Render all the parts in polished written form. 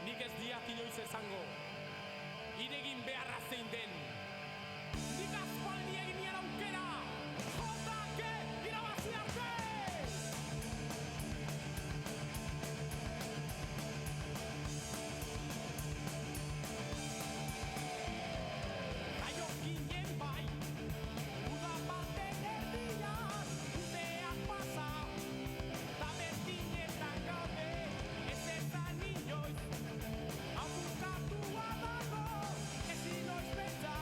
Nik ez diat inoiz esango, iregin beharra zein den. Nik aspaldi egin nien aukera, jotake irabazi arte! Jaio ginen bai, uda baten erdian, urteak pasa, ta berdinetan gaude, ez ezan inoiz. Hau bukatua dago, ezin noiz pentsa,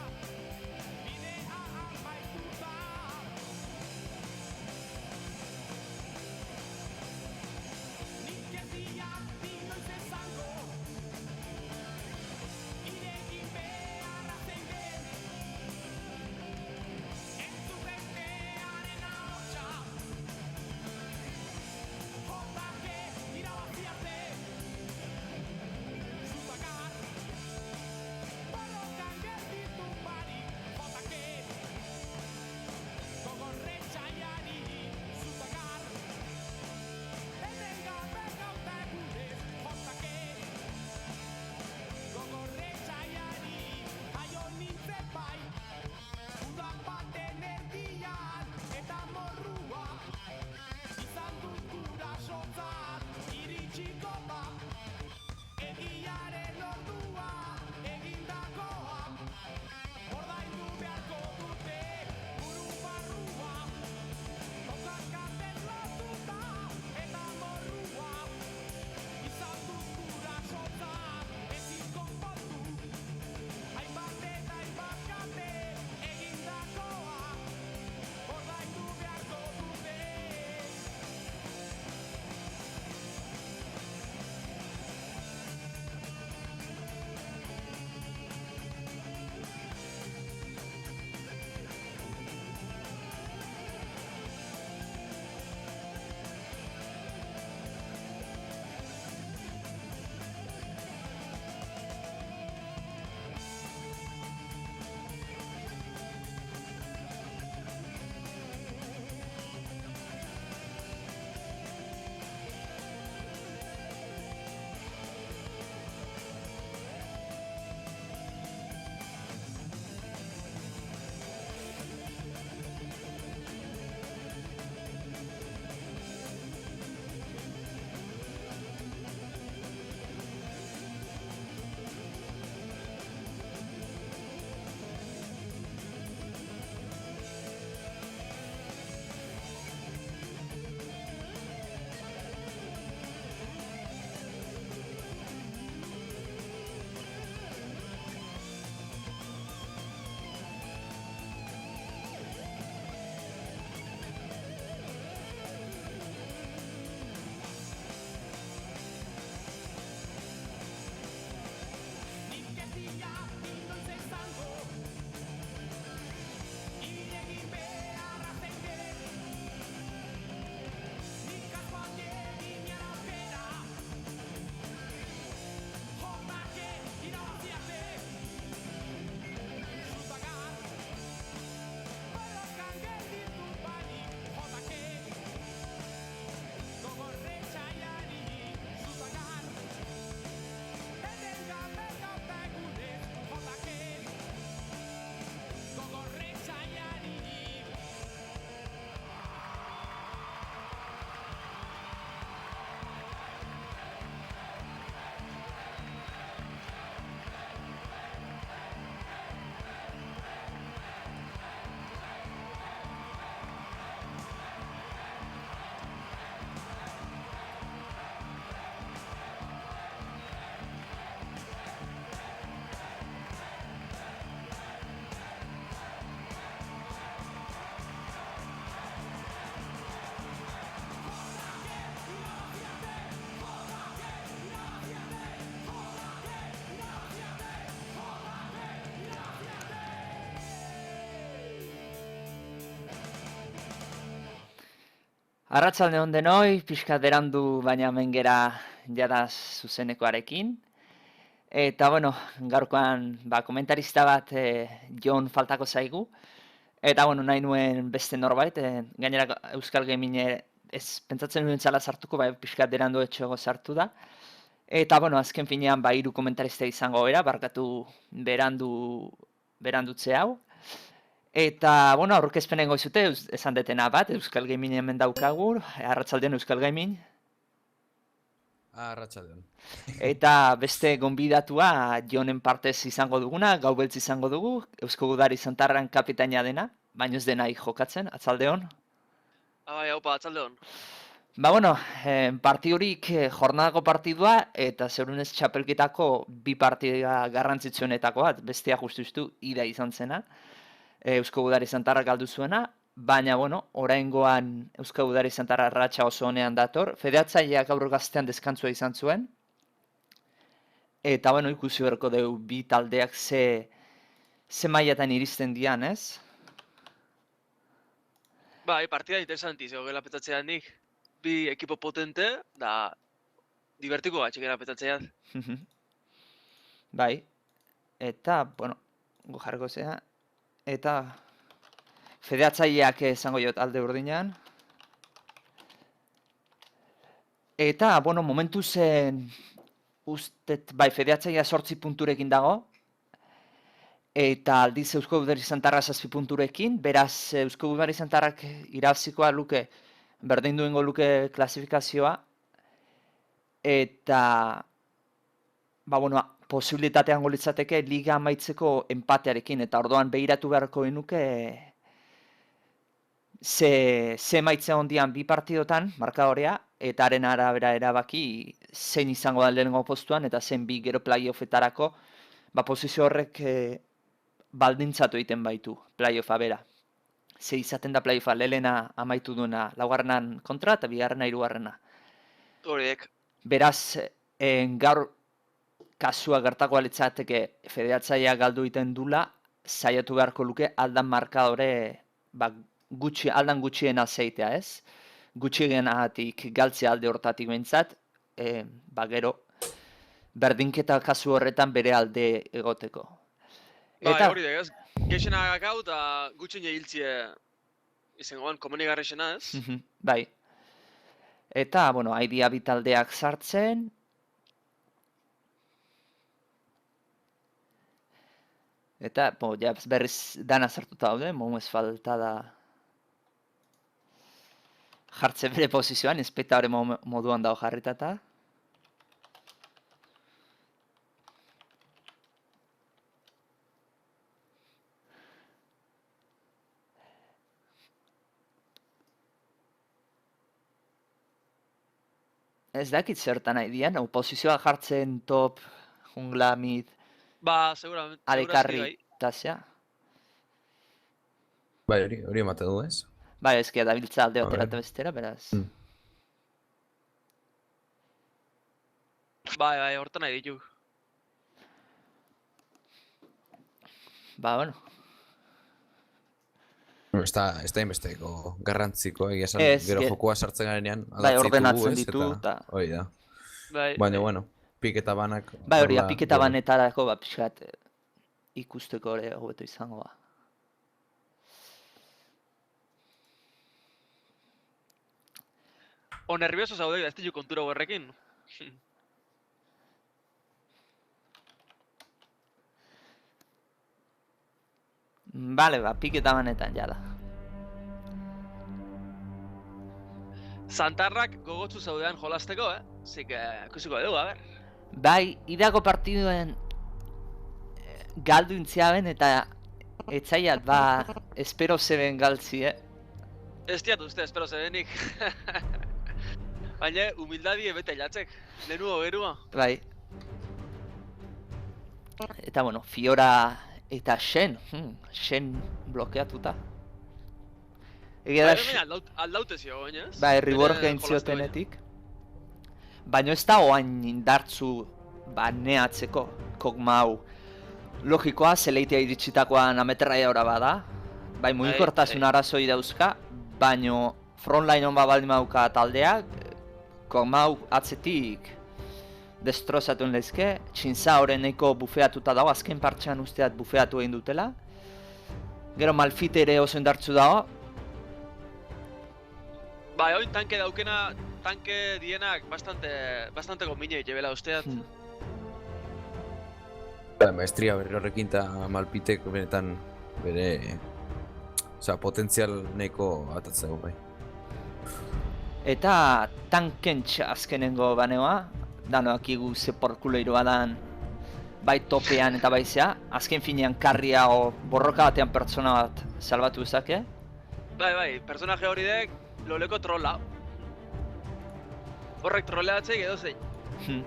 Arratsalde on denoi, pixkat berandu baina hemen gera jada zuzenekoarekin. Eta bueno, gaurkoan komentarista bat Jon faltako zaigu. Eta bueno, nahi nuen beste norbait, gainera Euskal Gaming ez pentsatzen nuen txala sartuko, pixkat berandu etxogo sartu da. Eta bueno, azken finean hiru komentarista izango bera, barkatu berandutze hau. Eta, bueno, aurkezpenen goizute, esan detena bat, Euskal Gaming hemen daukagu, arratsaldeon Euskal Gaming. Arratsaldeon. Eta beste gonbidatua Jonen partez izango duguna, gau beltz izango dugu, Eusko Gudari Santarran kapitaina dena, baino ez denai jokatzen, atzaldeon. Bai, haupa, atzaldeon. Bueno, partidurik jornadako partidua eta zeurunez txapelketako bi partida garrantzitsuenetako bat, bestea justu ida izan zena. Eusko Gudari Santarra galdu zuena, baina, bueno, oraingoan Eusko Gudari Santarra ratxa oso honean dator. Federatzaileak gaur gaztean deskantzua izan zuen. Eta, bueno, ikusi berko dugu bi taldeak ze mailatan iristen dian, ez? Bai, partida interesanti, zego gela petatzean nik. Bi ekipo potente, da divertiko batxik gela petatzean. Bai, eta, bueno, jarriko zea, eta federatzaileak esango jot alde urdinean. Eta, bueno, momentu zen, ustet, bai, federatzailea 8 punturekin dago, eta aldiz Eusko Gudari Santarra 7 punturekin, beraz Eusko Gudari Santarrak irabazikoa luke, berdin duengo luke klasifikazioa, eta, bueno, posibilitatean litzateke liga amaitzeko enpatearekin, eta ordoan behiratu beharko genuke ze maitze hondian bi partidotan, markadorea, eta haren arabera erabaki zein izango da lehenengo postuan, eta zein bi gero playoffetarako, posizio horrek baldintzatu egiten baitu playoffa bera. Ze izaten da playoffa lehena amaitu duena laugarrenan kontra eta bigarrena hirugarrena. Horiek. Beraz, gaur kasua gertako litzateke federatzailea galdu egiten dula, saiatu beharko luke aldan markadore aldan gutxien azeitea, ez? Gutxienenatik galtzea alde hortatik behintzat, gero berdinketa kasu horretan bere alde egoteko. Bai, hori da, ez? Geixenak hau eta gutxin hiltzie izangoan komenigarrexena, ez? Bai. Eta, bueno, haidea bitaldeak sartzen. Eta, ja, berriz dana sartuta daude, ez falta da jartze bere posizioan, inspektore moduan dago jarritata. Ez dakit zertan nahi dian, oposizioa jartzen top, jungla, mid, seguramente. alekarri, tasea. Bai, hori emate du, ez? Bai, ezkia dabiltza alde oteratu bestera, beraz. Bai, hortan nahi ditu. Bueno. Ez da inbesteko garrantziko, egia esan, gero jokua sartzen garenean, bai, ordenatzen ditu, eta... Hori da. Baina, bueno, piketa banak... Bai, hori da, piketa banetarako, pixkat, ikusteko ere hobeto izango da. O nervioso zaude, ez ditu kontura horrekin. Bale, piketa banetan jada. Santarrak gogotsu zaudean jolasteko, Zik, ikusiko dugu, a ber. Bai, idako partiduen galdu intziaben eta etzaiat, espero zeben galtzi, Ez diat uste, espero zebenik. Baina, humildadie bete jatzek, lehenua berua. Bai. Eta, bueno, Fiora eta Shen blokeatuta. Baina, aldaute zio, baina ez? Bai, Riborg entziotenetik. Baina ez da oain indartzu neatzeko kogmau. Logikoa, zeleitea iritsitakoan ameterraia ora bada. Bai, mugikortasun arazoi dauzka, baino frontline hon baldin badauka taldeak, Komau atzetik destrozatu lezke, Txinzaoren nahiko bufeatuta dago, azken partxean usteat bufeatu egin dutela. Gero Malfite ere oso indartzu dago. Bai, oin tanke daukena, tanke dienak bastante gombine jebela usteat. Maestria berri horrekin eta Malpitek benetan bere potentzial nahiko atatzeko bai. Eta tankentx azkenengo baneoa, danoak igu ze porkuleiru badan bai topean eta baizea, azken finean karria o borroka batean pertsona bat salbatu ezake. Bai, personaje hori dek loleko trolla. Horrek trolleatzek edo zein.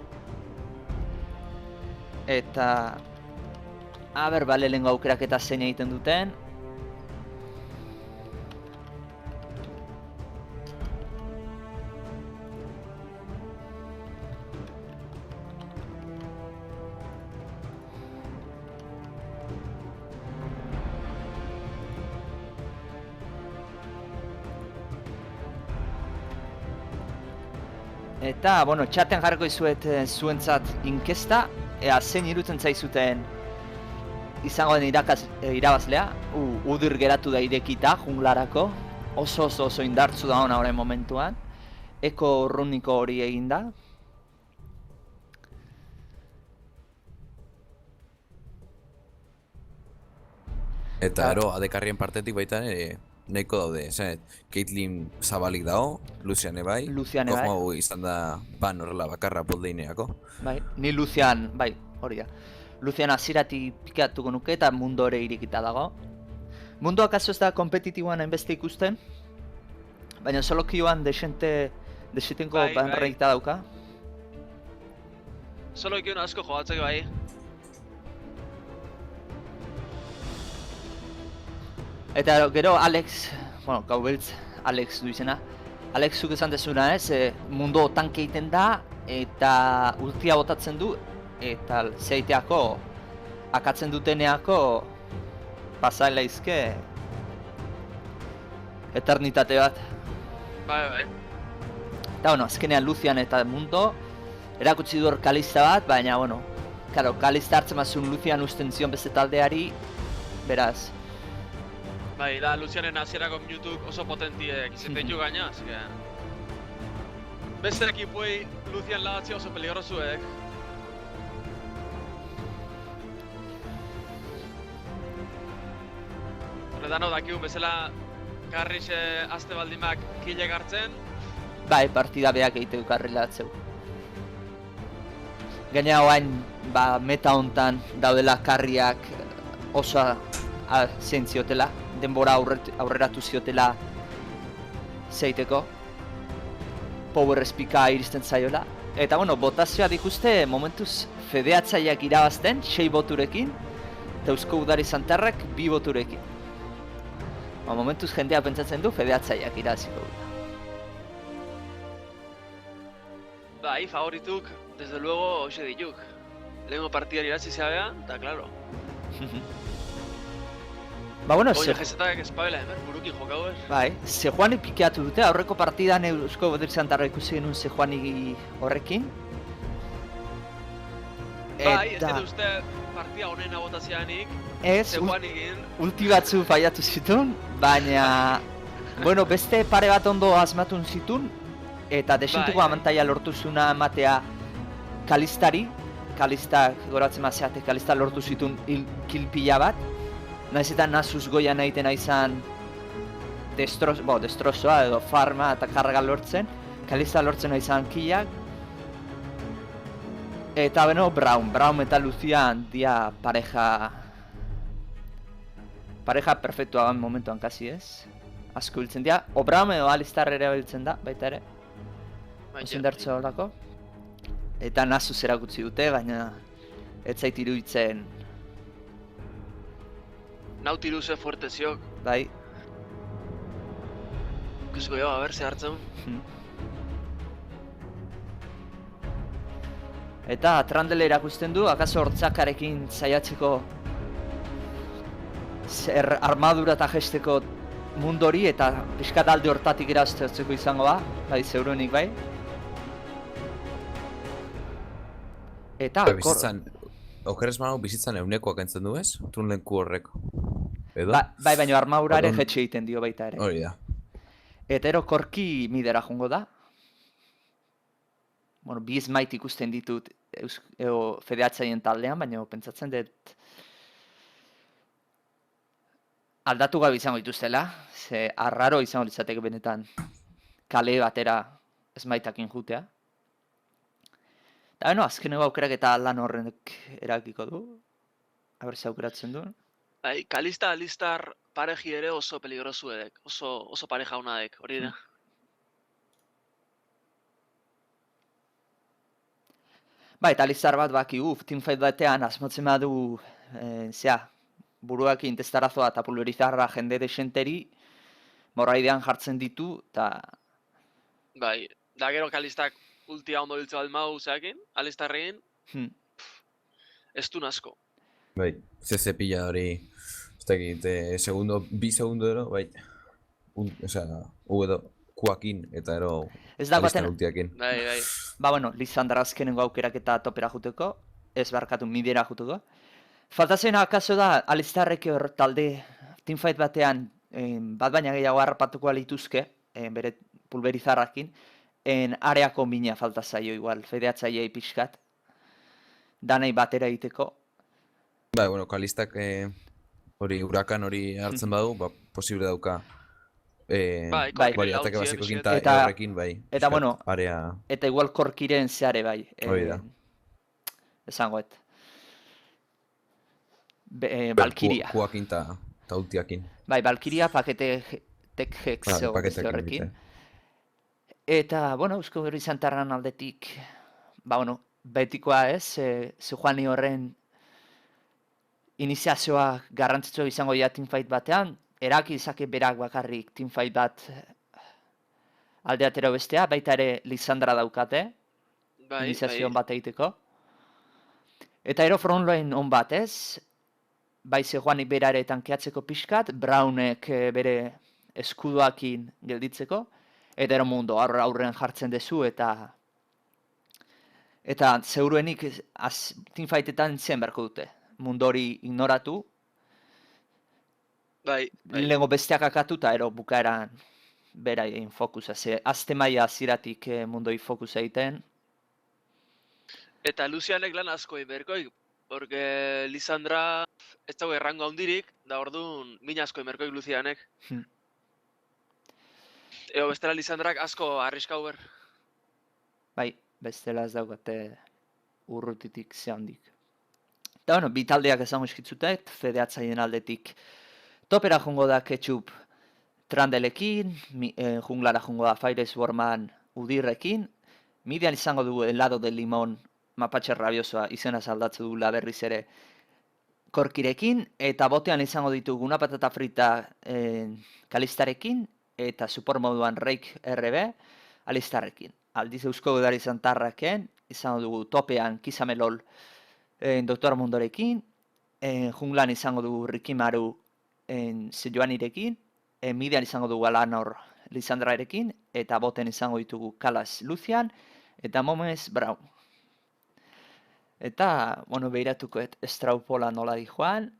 Eta... Aber, bale, lehenko aukerak eta zein egiten duten. Eta, bueno, txatean jarriko izuet zuentzat inkesta, ea zein irutzen zaizuten izango den irabazlea. Udir geratu da irekita junglarako, oso indartzu da hona horren momentuan. Eko runiko hori eginda. Eta ero, adekarrien partetik baita nahiko daude, Caitlyn zabalik dago, Lucian ebai. Kogmau izan da ban horrela bakarra poldeineako. Bai, ni Lucian, bai, hori da. Lucian aziratik pikatuko nuke eta Mundo ere irikita dago. Mundo akaso ez da kompetitiboan hainbeste ikusten, baina solokioan desentenko banreikta dauka. Solokioan asko jogatzeko bai. Eta gero Alex, bueno, gau beltz, Alex du izena. Alex zuk esan dezuna Mundo tanke egiten da, eta ultia botatzen du, eta zeiteako, akatzen duteneako, pasaila izke, eternitate bat. Bai. Eta, bueno, azkenean Lucian eta Mundo, erakutsi du hor Kalista bat, baina, bueno, claro, Kalista hartzen mazun Lucian usten zion beste taldeari, beraz. Bai, da Lucianen hasierako minutuk oso potentiek izaten jo gaina, así que... Beste ekipuei Lucian lagatzea oso peligrosuek. Horretan hau dakigun bezala Garrixe azte baldimak kilek hartzen. Bai, partida beak egiteu karrila atzeu. Gaina oain, meta hontan daudela karriak oso zein ziotela, denbora aurreratu ziotela zeiteko. Power Spika iristen zaiola. Eta, bueno, botazioa dikuste momentuz fedeatzaileak irabazten, 6 boturekin, eta Eusko Udari Santarrak 2 boturekin. Momentuz jendea pentsatzen du fedeatzaileak irabaziko dut. Bai, favorituk, desde luego, hoxe dituk. Lehenko partidan iratzi zabea, eta claro. Bueno, oina jesetak espabela hemen, buruki jokau ez. Bai, Sejuani pikeatu dute, aurreko partidan Eusko Udari Santarra ikusi genuen Sejuani horrekin. Bai, ez dut uste partida honena botazianik, Sejuanikin. Ulti batzu faiatu zituen, baina... bueno, beste pare bat ondo asmatun zituen, eta desintuko amantaia lortu zuna ematea Kalistari. Kalistak, goratzen mazeate, Kalista lortu zituen kilpila bat. Naiz eta Nasus goian egiten izan destrozoa edo farma eta karga lortzen. Kalista lortzen izan killak. Eta beno, Braum eta Lucian dia pareja perfektua gan momentuan kasi ez. Asko biltzen dira. O Braum edo Alistar ere biltzen da, baita ere. Ozen dertzo horako. Eta Nasus erakutsi dute, baina ez zait iruditzen. Nautiluse fuerte ziok. Bai. Ikusko jo, a ber, ze hartzen. Eta Trandele erakusten du, akaso hortzakarekin zaiatzeko armadura eta gesteko mundu hori eta pixkat alde hortatik eraztertzeko izango da, bai zeuruenik bai. Eta bizitzan, okeres manago bizitzan eunekoak entzen du ez? Tunlenku horrek. Edo? Bai, baina armadura ere jetxe egiten dio baita ere. Hori da. Eta korki midera jongo da. Bueno, bi Smite ikusten ditut federatzaien taldean, baina pentsatzen dut aldatu gabe izango dituztela, ze arraro izango litzateke benetan kale batera Smiteakin jutea. Eta beno, azkeneko aukerak eta lan horrenek erakiko du. Aber ze aukeratzen duen. Bai, Kalista Alistar pareji ere oso peligrosu edek, oso pareja hona dek, hori da. Ba, eta Alistar bat bakigu, teamfight batean asmotzen badu, buruak intestarazoa eta pulverizarra jende desenteri, morraidean jartzen ditu, eta... Bai, da gero Kalistak ultia ondo biltze bat mau zeakin, Alistarrein, ez du nasko. Bai, CC pila hori, ez dakit, bi segundo ero, bai, Q-akin eta ero Alistar ultiakin. Bai. Ba, bueno, Lisandra azkenengo aukerak eta topera juteko, ez barkatu midera juteko. Faltazen akaso da, Alistarrek hor talde teamfight batean bat baina gehiago harrapatuko alituzke, bere pulverizarrakin, areako mina falta zaio igual, fedeatzaiei pixkat, danei batera egiteko. Bai, bueno, Kalistak hori hurakan hori hartzen badu, posible dauka. Bai, atake basiko kinta horrekin, bai. Eta, bueno, area... eta igual korkiren zeare bai. Hori da. Esangoet. Valkyria. Q-akin eta ultiakin. Bai, Valkyria paketek hexeo horrekin. Eta, bueno, Eusko Herri Santarran aldetik, ba, bueno, betikoa ez, Zejuani horren iniziazioa garrantzitsua izango dira teamfight batean, eraki izake berak bakarrik teamfight bat alde atera bestea, baita ere Lisandra daukate, iniziazio on bat egiteko. Eta ero frontline on bat ez, bai Zejuanik bera ere tankeatzeko pixkat, Brownek bere eskuduakin gelditzeko, eta ero mundu aurrean jartzen dezu eta zeuruenik teamfightetan zen berko dute. Mundu hori ignoratu, lehenko besteak akatu eta ero bukaeran bera egin fokusa. Azte maia ziratik mundoi fokusa egiten. Eta Lucianek lan asko inberkoik, porque Lisandra ez dago errango handirik, da orduan mina asko inberkoik Lucianek. Ego bestela Lisandrak asko arriskau ber. Bai, bestela ez daukate urrutitik zehandik. Eta bueno, bi taldeak esango eskitzutek, fedeatzaien aldetik topera jongo da Ketchup Trandelekin, junglara jongo da Fires Warman Udirrekin, midian izango dugu helado de limon Mapatxe rabiosoa izena aldatze du berriz ere Korkirekin, eta botean izango ditugu una patata frita Kalistarekin, eta support moduan Reik RB Alistarrekin. Aldiz Eusko Udari Santarraken, izango dugu topean Kizamelol Doktor Mundorekin, junglan izango dugu Rikimaru Sejoanirekin, midian izango dugu Alanor Lisandrarekin, eta boten izango ditugu Kalas Lucian, eta Momes Brown. Eta, bueno, behiratuko Straupola nola di joan,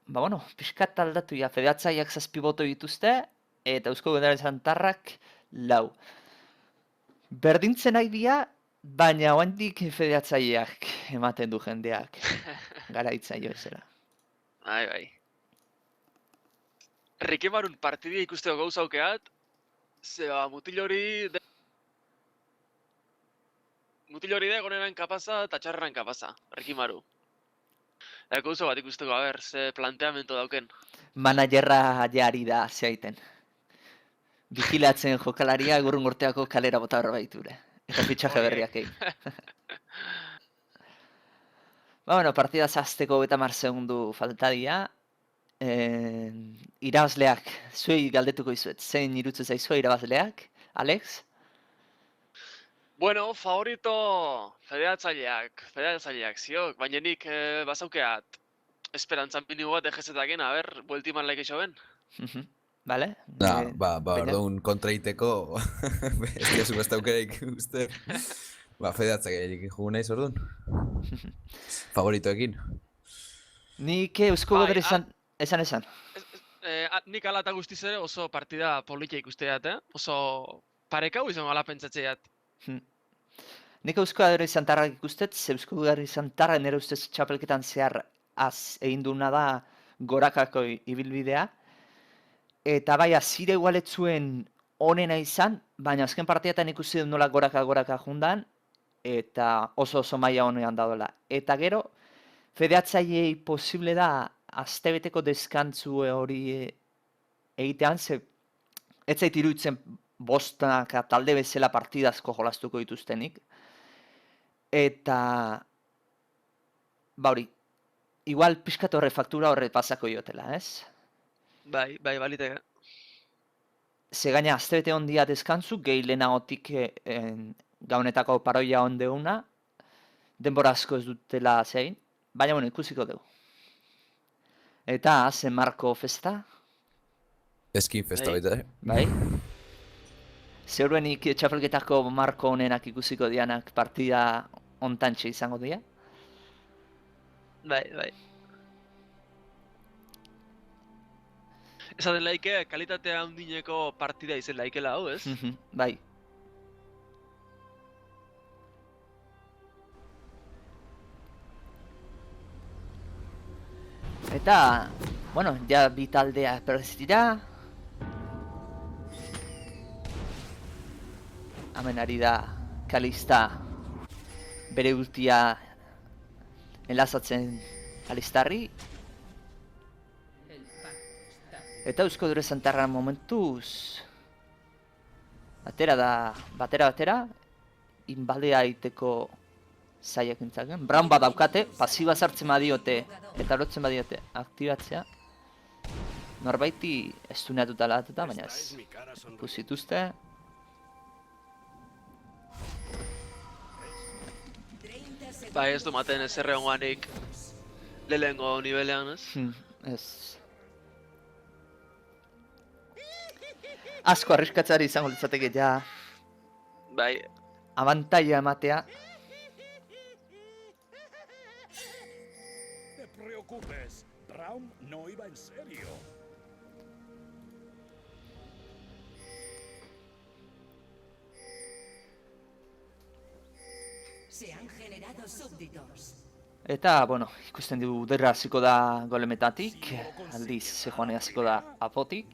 ba, bueno, pixkat aldatu ja, fedeatzaiak 7 boto dituzte, eta Eusko Udari Santarrak 4. Berdintzen nahi dira, baina oandik fedeatzaileak ematen du jendeak garaitzaio ezera. Bai. Rikimarun partidia ikusteko gauza aukeat, zeba mutil hori de goneran kapaza eta txarreran kapaza, Rikimaru. Eta gauza bat ikusteko, ze planteamento dauken. Managerra jari da zeaiten. Vigilatzen jokalaria gurrun urteako kalera bota horra baiture. Eta fitxaje berriak egin. Ba, bueno, partida zazteko 30 segundu falta dira. Irabazleak, zuei galdetuko izuet, zein irutzen zaizua irabazleak, Alex? Bueno, favorito fedeatzaileak ziok, baina nik bazaukeat esperantzan pinigu bat egezetaken, bueltiman laik eixo ben. Bale? Orduan kontraiteko, ez diazu besta aukereik uste. Fedeatzak egin jugu nahiz orduan. Favoritoekin. Nik eusko godere esan. Nik ala eta guztiz ere oso partida politia ikusteat, oso parekau izan ala pentsatzeat. Nik eusko godere izan tarrak ikustet, eusko godere izan tarrak nire ustez txapelketan zehar egin duna da gorakako ibilbidea. Eta bai, azire igualetzuen onena izan, baina azken partidetan ikusi dut nola goraka jundan, eta oso maila honean daudela. Eta gero, fedeatzaileei posible da astebeteko deskantzu hori egitean, ze ez zait iruditzen bostanak talde bezala partidazko jolastuko dituztenik. Eta, hori, igual pixkat horre faktura horre pasako iotela, ez? Bai, baliteke. Ze gaina astebete ondia deskantzu, gehi lehenagotik gaunetako paroia ondeuna, denbora asko ez dutela zein, baina ikusiko dugu. Eta, ze Marko festa? Eskin festa baita, Bai. Zeuruenik txapelketako Marko honenak ikusiko dianak partida ontantxe izango dira? Bai. Esaten laike, kalitatea handineko partida izen laikela hau, ez? Bai. Eta, ja bi taldea perez dira. Hemen ari da Kalista bere ultia enlazatzen Kalistarri. Eta eusko dure zantarra momentuz batera inbaldea aiteko zaiak intzaken. Brown bat daukate, pasiba sartzen badiote eta lotzen badiote aktibatzea. Norbaiti estuneatuta lahatuta, baina ez ikusituzte. Bai, ez du maten ez erreonganik lehengo nivelean, ez? Ez. Asko arriskatzari izango litzateke ja. Bai. Abantaia ematea. Te preocupes, Brown no iba en serio. Se han generado súbditos. Eta, ikusten dugu uderra hasiko da golemetatik, aldiz Sejoane hasiko da apotik.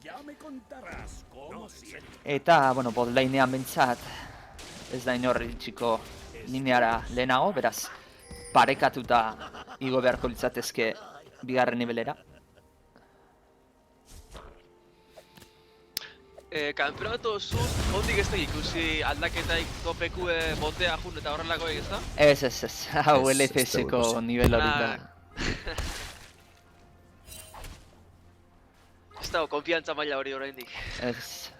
Eta, botlainean bentsat ez da inor iritsiko lineara lehenago, beraz parekatuta igo beharko litzatezke bigarren nivelera. Kanpeonato zuz, hondik ez da ikusi aldaketaik topekue botea jun eta horrelakoek, ez da? Ez, hau LFS-ko nivel hori da. Ez dago, konfiantza maila hori oraindik. Ez.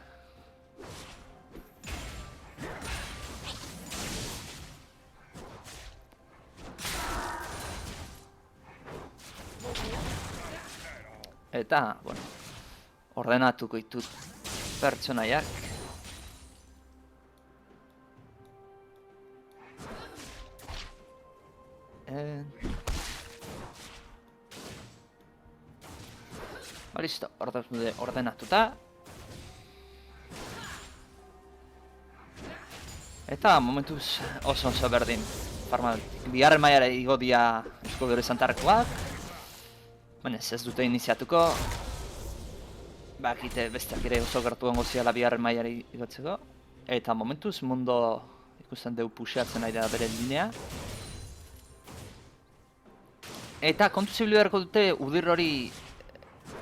Eta, ordenatuko ditut pertsonaiak. Listo, ordenatuta. Eta momentuz oso berdin. Bigarren mailara igo dia eusko dure zantarkoak. Baina ez dute iniziatuko. Bakite besteak ere oso gertu gongo ziala bigarren mailara igotzeko. Eta momentuz Mundo ikusten dugu puxeatzen ari da bere linea. Eta kontu zibili beharko dute udir hori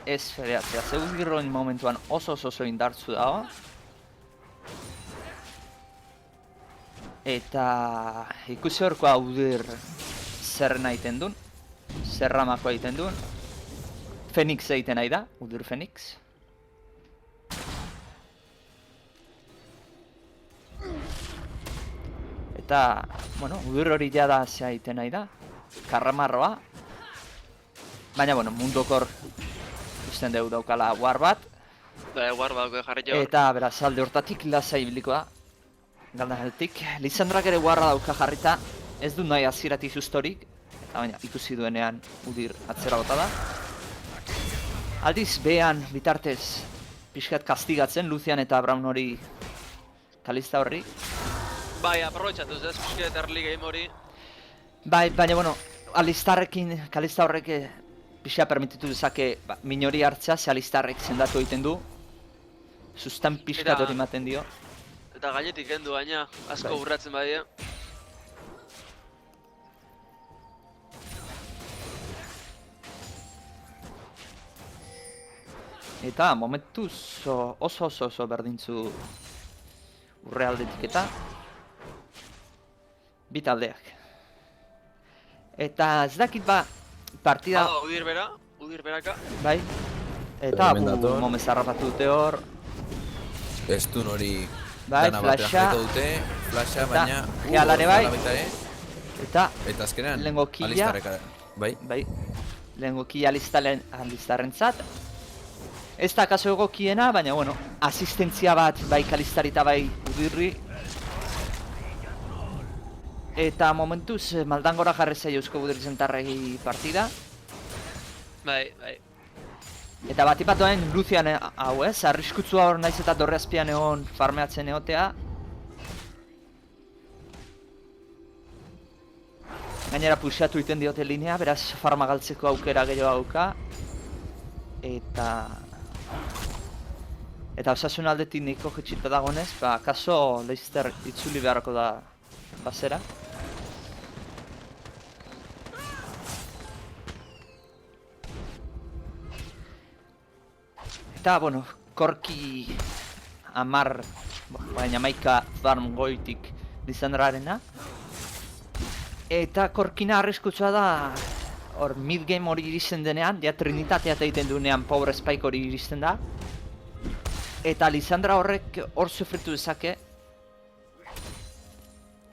ez fedeatzea. Ze udir hori momentuan oso indartzu dago. Eta ikusi horkoa udir zer egiten duen. Zer ramakoa egiten duen. Fenix egiten nahi da, udir Fenix. Eta, udir hori jada zea egiten nahi da. Karramarroa. Baina, Mundokor ikusten dugu daukala war bat. Guar badauko jarri jo. Eta beraz, alde hortatik lasai ibiliko da. Galdanetik. Lisandrak ere guarra dauka jarrita. Ez du nahi hasieratik justorik. Eta baina ikusi duenean Udyr atzera bota da. Aldiz behan bitartez pixkat kastigatzen Lucian eta Braun hori Kalista horri. Bai, aprobetxatuz ez, pixket early game hori. Bai, baina bueno, Alistarrekin Kalista horrek pixka permititu dezake min hori hartzea, ze Alistarrek sendatu egiten du. Sustan pixkat hori ematen dio. Eta gainetik kendu baina, asko Bai. urratzen badia. Eta momentuz oso berdintzu urrealdetik eta bi taldeak. Eta ez dakit partida... Udyr beraka. Bai. Eta Hemen dator. Momez harrapatu dute hor. Estun hori Bai, dana batera flasha. jarriko dute, flasha, Eta baina... Gealare bai. baita ere. Eta Eta azkenean, lehengo killa. Alistarrek, bai? bai, lehengo killa Alistarrentzat. Ez da kaso egokiena, baina bueno, asistentzia bat bai Kalistari eta bai Udyrri. Eta momentuz maldangora jarri zaio Eusko Udyrri zentarregi partida. Bai. Eta bat ipatuen Lucian hau ez, arriskutsua hor naiz eta dorre azpian egon farmeatzen egotea. Gainera puxatu iten diote linea, beraz farma galtzeko aukera gehiago dauka. Eta osasun aldetik niko jetxita dagoenez, kaso Leicester itzuli beharko da bazera. Eta, bueno, korki amar, baina maika farm goitik Lisandrarena. Eta korkina arriskutsua da, hor mid-game hori iristen denean, ja trinitatea egiten duenean Power Spike hori iristen da. Eta Lisandra horrek hor sufritu dezake.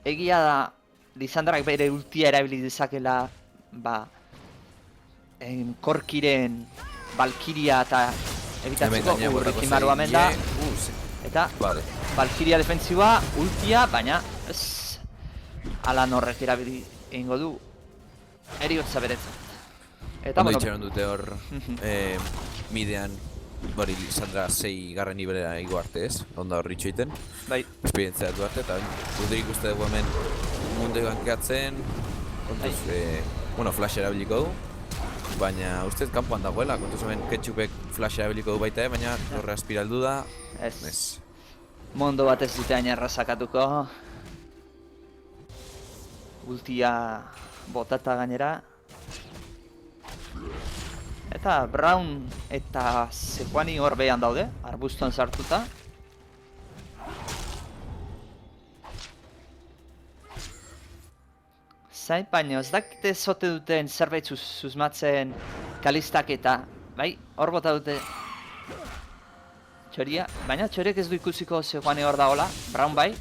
Egia da, Lisandrak bere ultia erabili dezakela, korkiren Valkyria eta evitatzeko urrikimaru hemen da. Eta Valkyria defensiua, ultia, baina ez Alan horrek erabili egingo du eriotza beretzat. Eta ondo itxeron dute hor midean, hori Lisandra 6 garren nibelera igo arte ez, onda horri itxoiten. Bai. Esperientzia du arte, eta Udyr ikuste dugu hemen mundu gankeatzen, kontuz, bueno, flash erabiliko du. Baina ustez kanpoan dagoela, kontuz hemen Ketchupek flash erabiliko du baita, baina horre aspiraldu da. Ez. Mondo bat ez dute hain errazakatuko. Ultia botata gainera. Eta Braun eta Sejuani hor behan daude, arbuston sartuta. Zain, baina ez dakite zote duten zerbait susmatzen Kalistak eta, bai, hor bota dute txoria, baina txoriek ez du ikusiko Sejuani hor dagoela, Braun bai.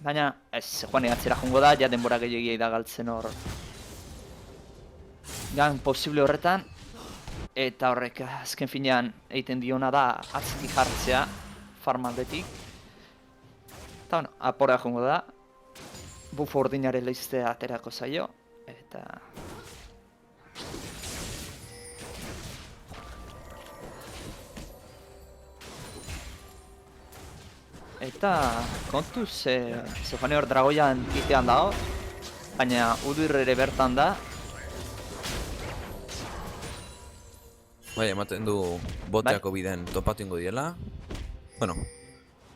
Baina, ez, Sejuani atzera jongo da, ja denbora gehiagiai da galtzen hor. Gan posible horretan, eta horrek azken finean egiten diona da atzitik jartzea farmaldetik. Eta bueno, apora jongo da. Buff ordinare leiztea aterako zaio, eta... Eta kontuz, Sejuani hor dragoian kitean dago, baina Udyr ere bertan da. Bai, ematen du boteako bidean topatu ingo diela. Bueno.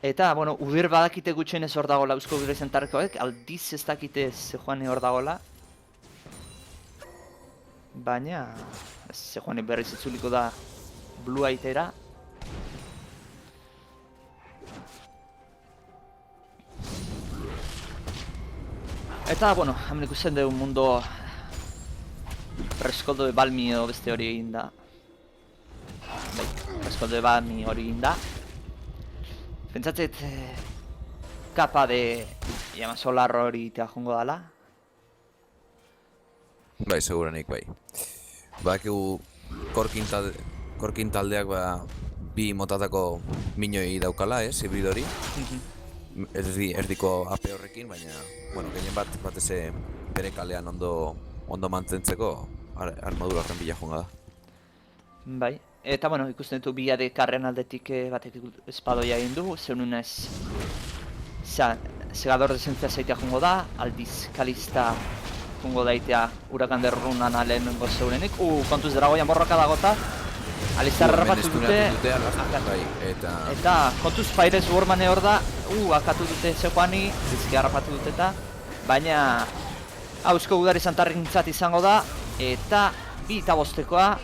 Eta, bueno, Udyr badakite gutxienez hor dagoela Eusko Udyrri zentarrekoek, aldiz ez dakite Sejuani hor dagoela. Baina, Sejuani berriz itzuliko da Blue Aitera. Eta, bueno, hemen ikusten dugu mundo Reskoldo de Balmi edo beste hori egin da. Bai, Reskoldo de Balmi hori egin da. Pentsatzet kapa de Solar hori eta jongo dala. Bai, segurenik bai. Badakigu Korkin taldeak bi motatako minoi daukala, hibridori. Erdiko AP horrekin, baina, bueno, gehien batez bere kalean ondo mantentzeko armadura horren bila joango da. Bai, eta bueno, ikusten ditu biade karren aldetik batek espadoia egin du, zeununez segador de esentzia zaitea jongo da, aldiz Kalista jongo daitea Hurakan derrunan lehenengo zeurenik. Kontuz dragoian borroka dagota, Alistar harrapatu dute, eta kontuz Faires Warmane hor da, akatu dute Sejuani, bizki harrapatu dute eta, baina Eusko Gudari Santarrintzat izango da, eta 2-5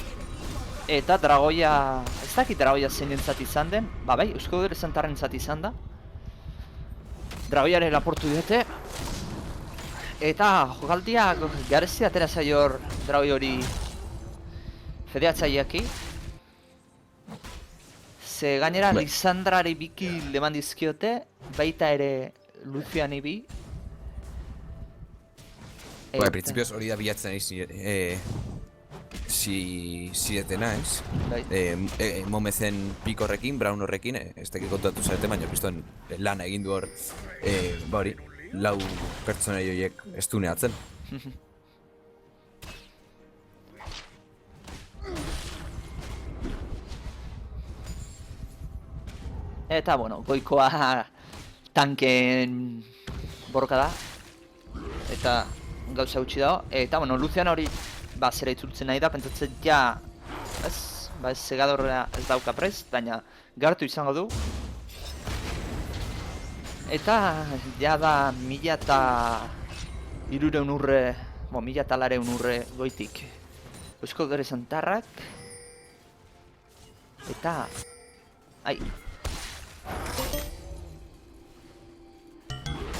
eta dragoia, ez dakit dragoia zeinentzat izan den, bai, Eusko Gudari Santarrintzat izan da. Dragoiaren laportu dute, eta jokaldia garezi atera zaior dragoi hori fedeatzaileaki. Ze gainera Lisandrari biki leman dizkiote, baita ere Luciani bi. Principios hori da bilatzen ziretena, ez? Momezen pik horrekin, Brown horrekin, ez teki kontatu zarete, baina piston lan egin du hor, hori, lau pertsonei horiek estuneatzen. Eta, bueno, goikoa tanken borroka da, eta gauza gutxi dago, eta, bueno, Lucian hori zera itzultzen nahi da, pentsatzen ja, ez segadorra ez dauka prest, baina gartu izango du. Eta, ja da 1.300 urre, 1.200 urre goitik Eusko Gudari Santarrak, eta,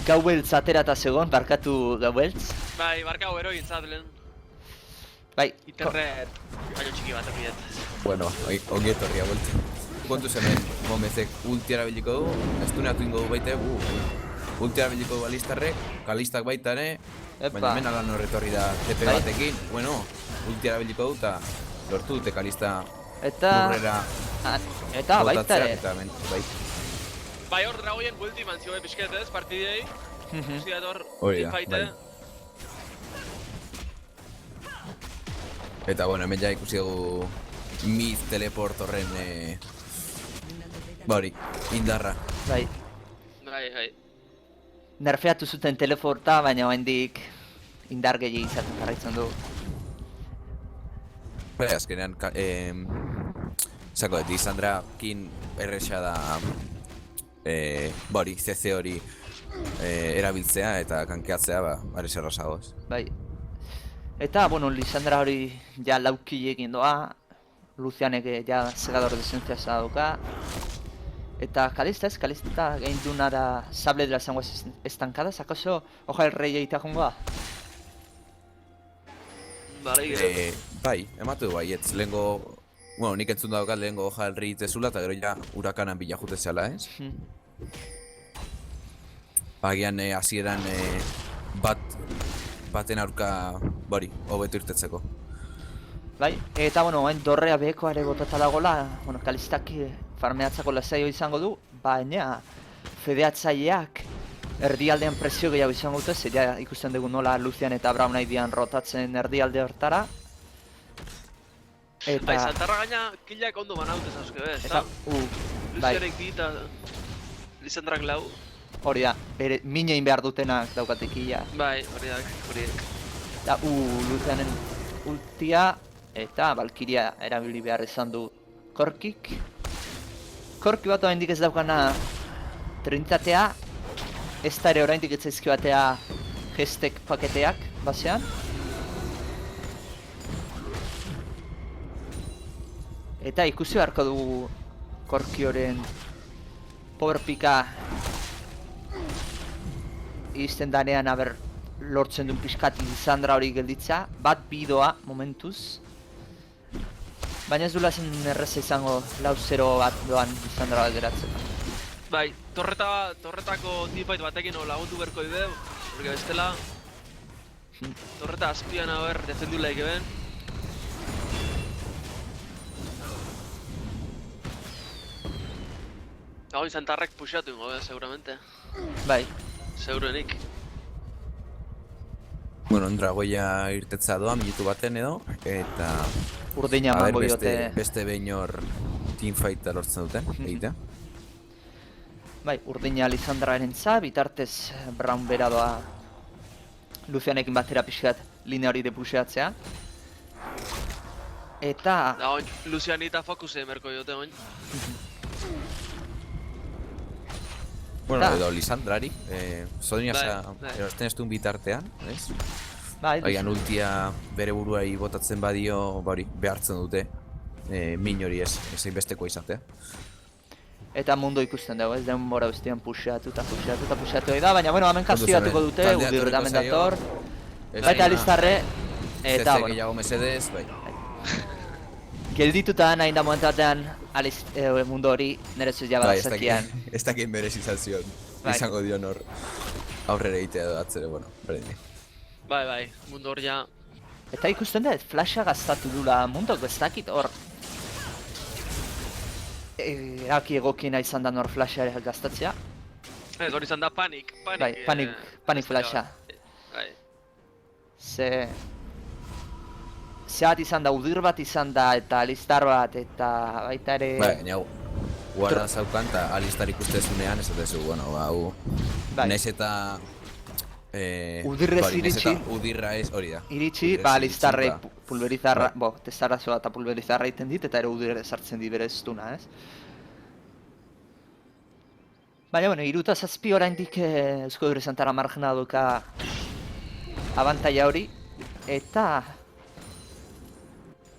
Gaueltz aterata zegoen, barkatu Gaueltz. Bai, barkau eroi entzat lehen. Bai. Internet baino txiki bat egiet. Bueno, ongi etorria buelta. Kontuz hemen, Momezek ulti erabiliko du, estuneatu ingo du baita, ulti erabiliko du Alistarrek, Kalistak baita ere, baina hemen alan horretorri da TP batekin, bueno, ulti erabiliko du eta lortu dute Kalista urrera baita ere. Bai, hor dragoien buelti mantzioa pixket ez, partidei. Usia hor teamfighte. Eta bueno, hemen ja ikusi dugu Myth teleport horren indarra. Bai. Nerfeatu zuten teleporta, baina oraindik indar gehiago izaten jarraitzen du. Bai, azkenean Lisandrakin erresa da CC hori erabiltzea eta kankeatzea are zerrazagoz. Bai. Eta, bueno, Lisandra hori ja lauki egin doa, Lucianek ja segador de esencia dauka. Eta Kalista gain duna da sable de las aguas estancadas, ¿acaso hoja el rey egitea jongoa? Bai, ematu du baietz, lehengo, bueno, nik entzun daukat lehengo hoja el rey itzezula eta gero ja Hurakanan bila jute zeala, ez? Agian hasieran baten aurka, hobetu irtetzeko. Bai, eta bueno, hain dorrea beheko ere botata dagoela, bueno, Kalistak farmeatzako lasaio izango du, baina fedeatzaileak erdialdean presio gehiago izango dute, zeria ikusten dugu nola Lucian eta Brown aidean rotatzen erdialde hortara. Bai, Santarra gaina killak ondo banaute zauzke bez, eta? Lucianek di eta Lisandrak lau. Hori da, bere minein behar dutenak daukatek killa. Bai, horiek. Eta Lucianen ultia eta Valkyria erabili behar izan du Korkik. Korki bat oraindik ez daukana trinitatea, ez da ere oraindik ez zaizki batea gestek paketeak basean. Eta ikusi beharko dugu Korkioren power pika izten danean lortzen duen pixkat Lisandra hori gelditza, bat bidoa momentuz. Baina ez duela zen erreza izango 4-0 bat doan Lisandra bat geratzen. Bai, torretako teamfight batekin lagundu berko ide, porque bestela torreta azpian defendu laik eben. Hau Santarrek puxatu ingo, seguramente. Bai, Segurenik. Bueno, Dragoia irtetza doa minutu baten edo, eta urdina a ber, emango diote. beste behin hor teamfighta lortzen duten, egitea. Bai, urdina Lisandraren bitartez Braun bera doa Lucianekin batera pixkat linea hori depuxeatzea. Eta... Da, oin, Lucianita fokuse emerko jote oin. Bueno, Da. edo Lisandrari, Zodina Bai. erosten ez duen bitartean, ez? Bai, Baian ultia bere buruari botatzen badio, hori, behartzen dute, min hori ezin bestekoa izatea. eta mundu ikusten dugu, ez denbora guztian puxeatu da, baina bueno, hemen Kontuz kastigatuko hemen, dute, taldea Udir etorriko hemen zaio. dator. Ez Baita dena, Alistarre, eta CC bueno, gehiago mesedez, bai. geldituta nahi da momentu batean mundu hori nire zuz jabada Bai, zekian. ez dakien berez izan zion, Bai. izango dion hor aurrera egitea edo atzere, bueno, berdin. Bai, mundu hor ja. Eta ikusten dut, flasha gastatu dula mundok, ez dakit hor. Eraki egokiena izan da hor flasha gastatzea. Ez, hori izan da panik. Bai, panik flasha. Bai. Ze bat izan da, Udir bat izan da, eta Alistar bat, eta baita ere... Bai, baina guarda zaukan, eta Alistar ikustezunean, ez duzu, bueno, hau... Bai. Naiz eta... Udirrez hori, naiz iritsi. eta Udirra ez, hori da. Iritsi, Udirrez ba, iritsi, Alistarrei ba. pulverizarra, Bai. testarazoa eta pulverizarra egiten dit, eta ere Udir sartzen di bere estuna, ez? Baina, bueno, 3 eta 7 oraindik Eusko Dure Santara margena duka abantaila hori, eta...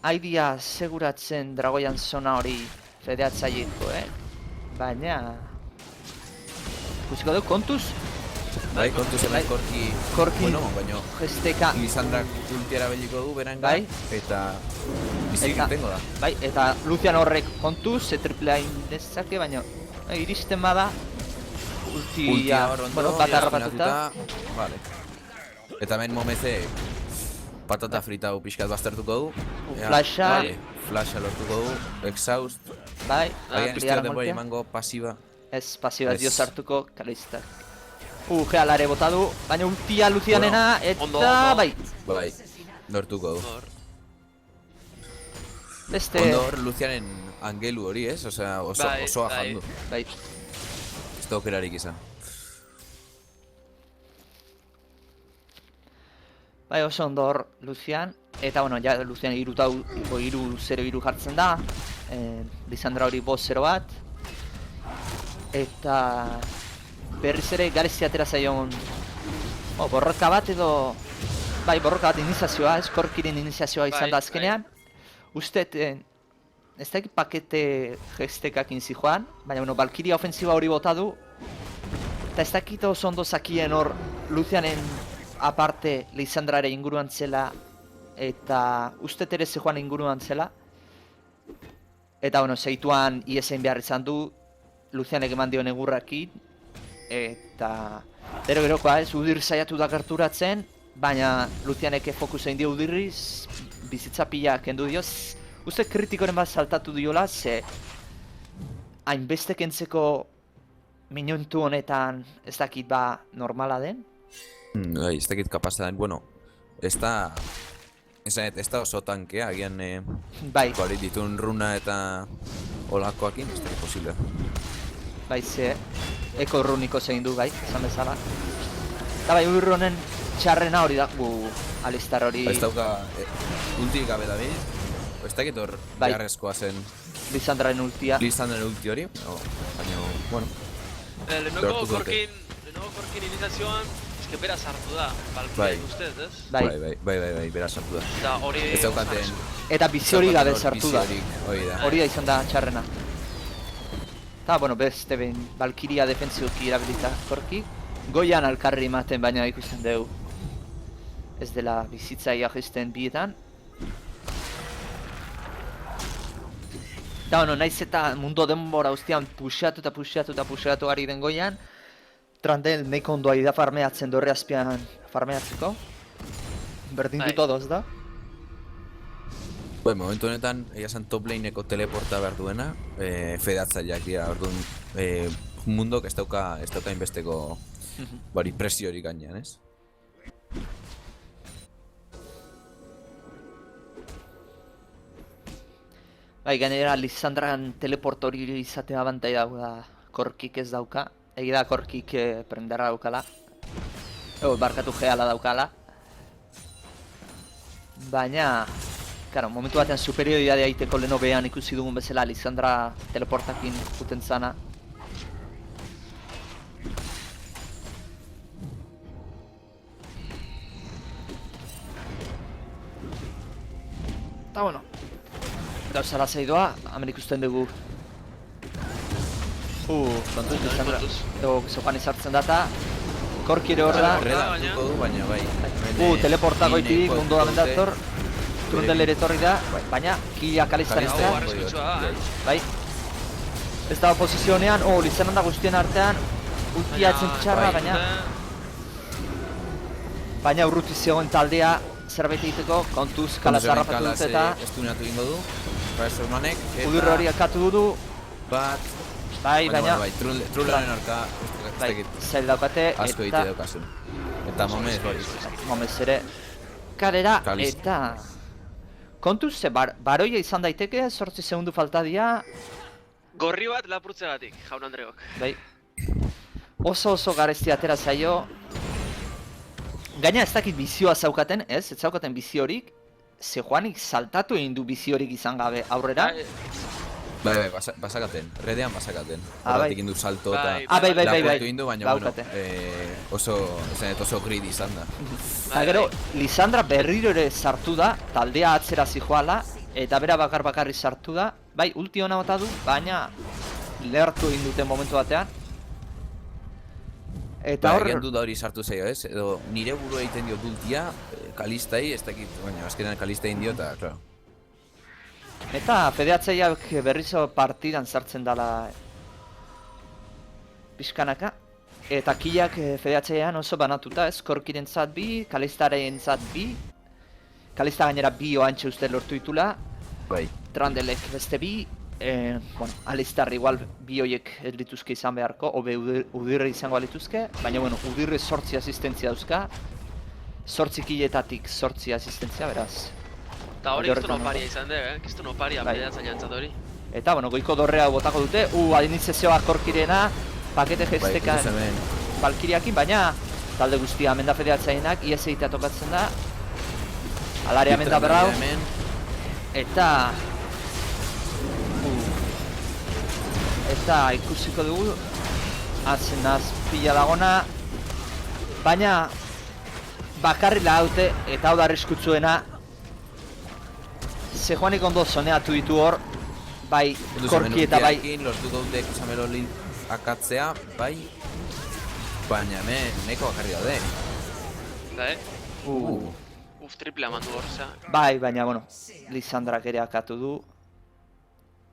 Aidia seguratzen Dragoian zona hori fedeatzaieko, baina... Ikusiko dugu, kontuz, Bai, kontuz hemen Bai. Korki... Korki Bueno, baina... gesteka, Lisandrak ultiara beliko du beran Bai. eta... Bizik Eta- irtengo da. bai, eta Lucian horrek kontuz, triplea indezake, baina iristen bada, ultia, hor ondo, bueno, bat ja, harrapatuta, Vale. Eta hemen momeze patata frita hau pixkat baztertuko du. flasha. Vale, flasha lortuko du, exhaust. bai, Agian ez bigarren dira denbora golpea. emango pasiba. Ez, pasiba Ez. dio sartuko, Kalistak. Gealare bota du, baina ultia Lucianena, eta ondo, ondo. bai, Bai, lortuko du. Hor. beste, Ondo hor Lucianen angelu hori, ez? Osea, Bai, osoa bai. jandu. bai, Ez da okerarik izan. bai oso ondo hor Lucian, eta bueno, ja Lucian 3-0 jartzen da, Lisandra hori 5-0 bat, eta berriz ere garezi atera zaion borroka bat edo, bai borroka bat iniziazioa, ez Korkiren iniziazioa izan Bai, da azkenean, ustet, ez dakit pakete gestekakin zijoan, baina bueno, Valkyria ofensiba hori bota du, eta ez dakit oso ondo zakien hor Lucianen aparte Lisandrare inguruan zela, eta ustet ere zejoan inguruan zela, eta bueno, zeituan IESen behar izan du, Lucianek eman dio negurrakin, eta gerokoa ez, Udir saiatu da gerturatzen, baina Lucianek fokus egin dio Udirriz, bizitza pila kendu dioz, uste kritikoren bat saltatu diola, ze hainbeste kentzeko minutu honetan ez dakit ba normala den. Bai, ez dakit kapaz da, bueno, ez da oso tankea, agian Bai, hori ditun runa eta olakoakin, ez dakit posible. bai ze eko runiko zein du bai, esan bezala. Eta bai, Udir honen txarrena hori da, Alistar hori Ez dauka, ulti gabe da bil, ez dakit hor Bai. beharrezkoa zen Lisandraren ultia. Lisandren ulti hori, baina, bueno, Lehenoko Lortuko dute. Korkin inizazioan, eske bera sartu da, Bai. Valkyria ustez, ez? Bai, bera sartu da. Eta hori... Ez daukaten... eta bizi hori gabe hor sartu da. biziorik, hori da. Hori da izan da txarrena. Eta, bueno, beste behin, Valkyria defentzioki erabilita Korki. Goian alkarri ematen, baina ikusten dugu. Ez dela bizitza jaisten bietan. Eta, bueno, naiz eta mundu denbora guztian puxatu ari den goian. Trandel neko ondo ari da farmeatzen dorre azpian farmeatzeko. Berdin Bai. du todos da. Bai, momentu honetan, egia esan top laneko teleporta behar duena, fedatzaileak dira, orduan, mundok ez dauka inbesteko bari presiorik gainean, ez? Bai, gainera Lisandran teleport hori izatea abantai da Korkik ez dauka. Egia da Korkik prenderra daukala. Barkatu gehala daukala. Baina, claro, momentu batean superioridadea egiteko leno behan ikusi dugun bezala Lisandra teleportakin juten zana. Eta bueno, gauzara zeidoa, hemen ikusten dugu. Kontuz, Lisandra. Zokan izartzen data. Korki ere hor da. Redatuko du, baina bai. Teleporta goitik, mundu da mendator. Trundel ere etorri da, baina kila kalistan ez da. Bai. Ez da posizionean, Lisandra guztien artean. Ultia etzen txarra, baina urruti zegoen taldea zerbait egiteko, kontuz Kalas harrapatu dut eta estunatu egingo du, Spider-Manek, Udurre hori akatu du. Bat, baina Trularen arka, zail daukate, asko egite daukazu. Eta Momez hori. Momez ere kalera, eta kontuz, baroia izan daiteke, 8 segundu falta dira. Gorri bat lapurtzegatik, jaun Andreok. Bai. Oso garesti atera zaio. Gaina ez dakit bizioa zaukaten, ez zaukaten biziorik. Sejuanik saltatu egin du biziorik izan gabe aurrera. Bai, basakaten, redean basakaten. Horretik indu salto eta laportu indu, baina bueno, oso grid izan da. Eta gero, Lisandra berriro ere sartu da, taldea atzera zijoala, eta bera bakarri sartu da. Bai, ulti hona bota du, baina lehertu egin duten momentu batean. Eta hor... Egan duda hori sartu zaio, ez? Edo nire buru egiten diot ultia, Kalistai, ez dakit, baina azkenean Kalistai egin dio eta, klaro. Eta fedeatzaileak berrizo partidan sartzen dala pixkanaka. Eta kilak fedeatzailean oso banatuta, ez? Korkirentzat bi, Kalistarentzat bi. Kalista gainera bi oantxe uste lortu ditula. Bai. Trandelek beste bi. Alistar igual bi hoiek ez lituzke izan beharko, obe Udirre izango lituzke, baina bueno, Udirre 8 asistentzia dauzka, 8 kiletatik 8 asistentzia, beraz. Eta hori giztun oparia izan dek, giztun oparia fedeatzaileantzat hori. Eta bueno, goiko dorrea botako dute, adinizazioa Korkirena, pakete gestekan Valkiriakin, baina talde guztia hemen da fedeatzailenak, ies egitea tokatzen da. Alare hemen da berrau, eta ikusiko dugu atzenaz pila dagona, baina bakarri lahaute eta hau da arriskutsuena Sejuanik ondo zoneatu ditu hor, bai Korki eta bai lortuko dute Kusameloli akatzea, bai, baina neko bakarri daude. Triple amandu hor, bai, baina bueno, Lisandrak ere akatu du.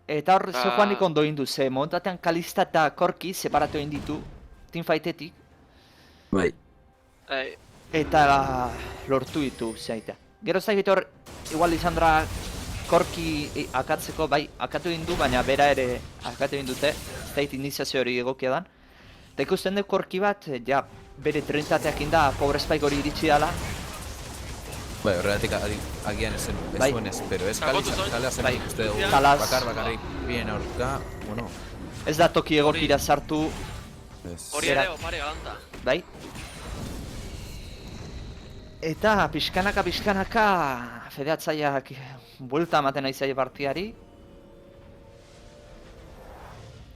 Eta hor Sejuanik ondo egin du, ze momentatean Kalista eta Korki separatu egin ditu teamfightetik. Bai. Eta lortu ditu zaita. Gero zaigit hor, igual Lisandra Korki akatzeko, bai, akatu egin du, baina bera ere akatu egin dute, zait iniziazio hori egokia dan. Eta ikusten dut Korki bat, ja, bere 30-teak inda Power Spike hori iritsi dala. Bai, horregatik agian ezen zuen ez, pero ez Kalea zen uste dugu bakarrik bien aurka, bueno... Ez da toki egokira sartu... Hori ere opare galanta. Bai. Eta pixkanaka fedeatzaileak buelta ematen ari zaie partiari.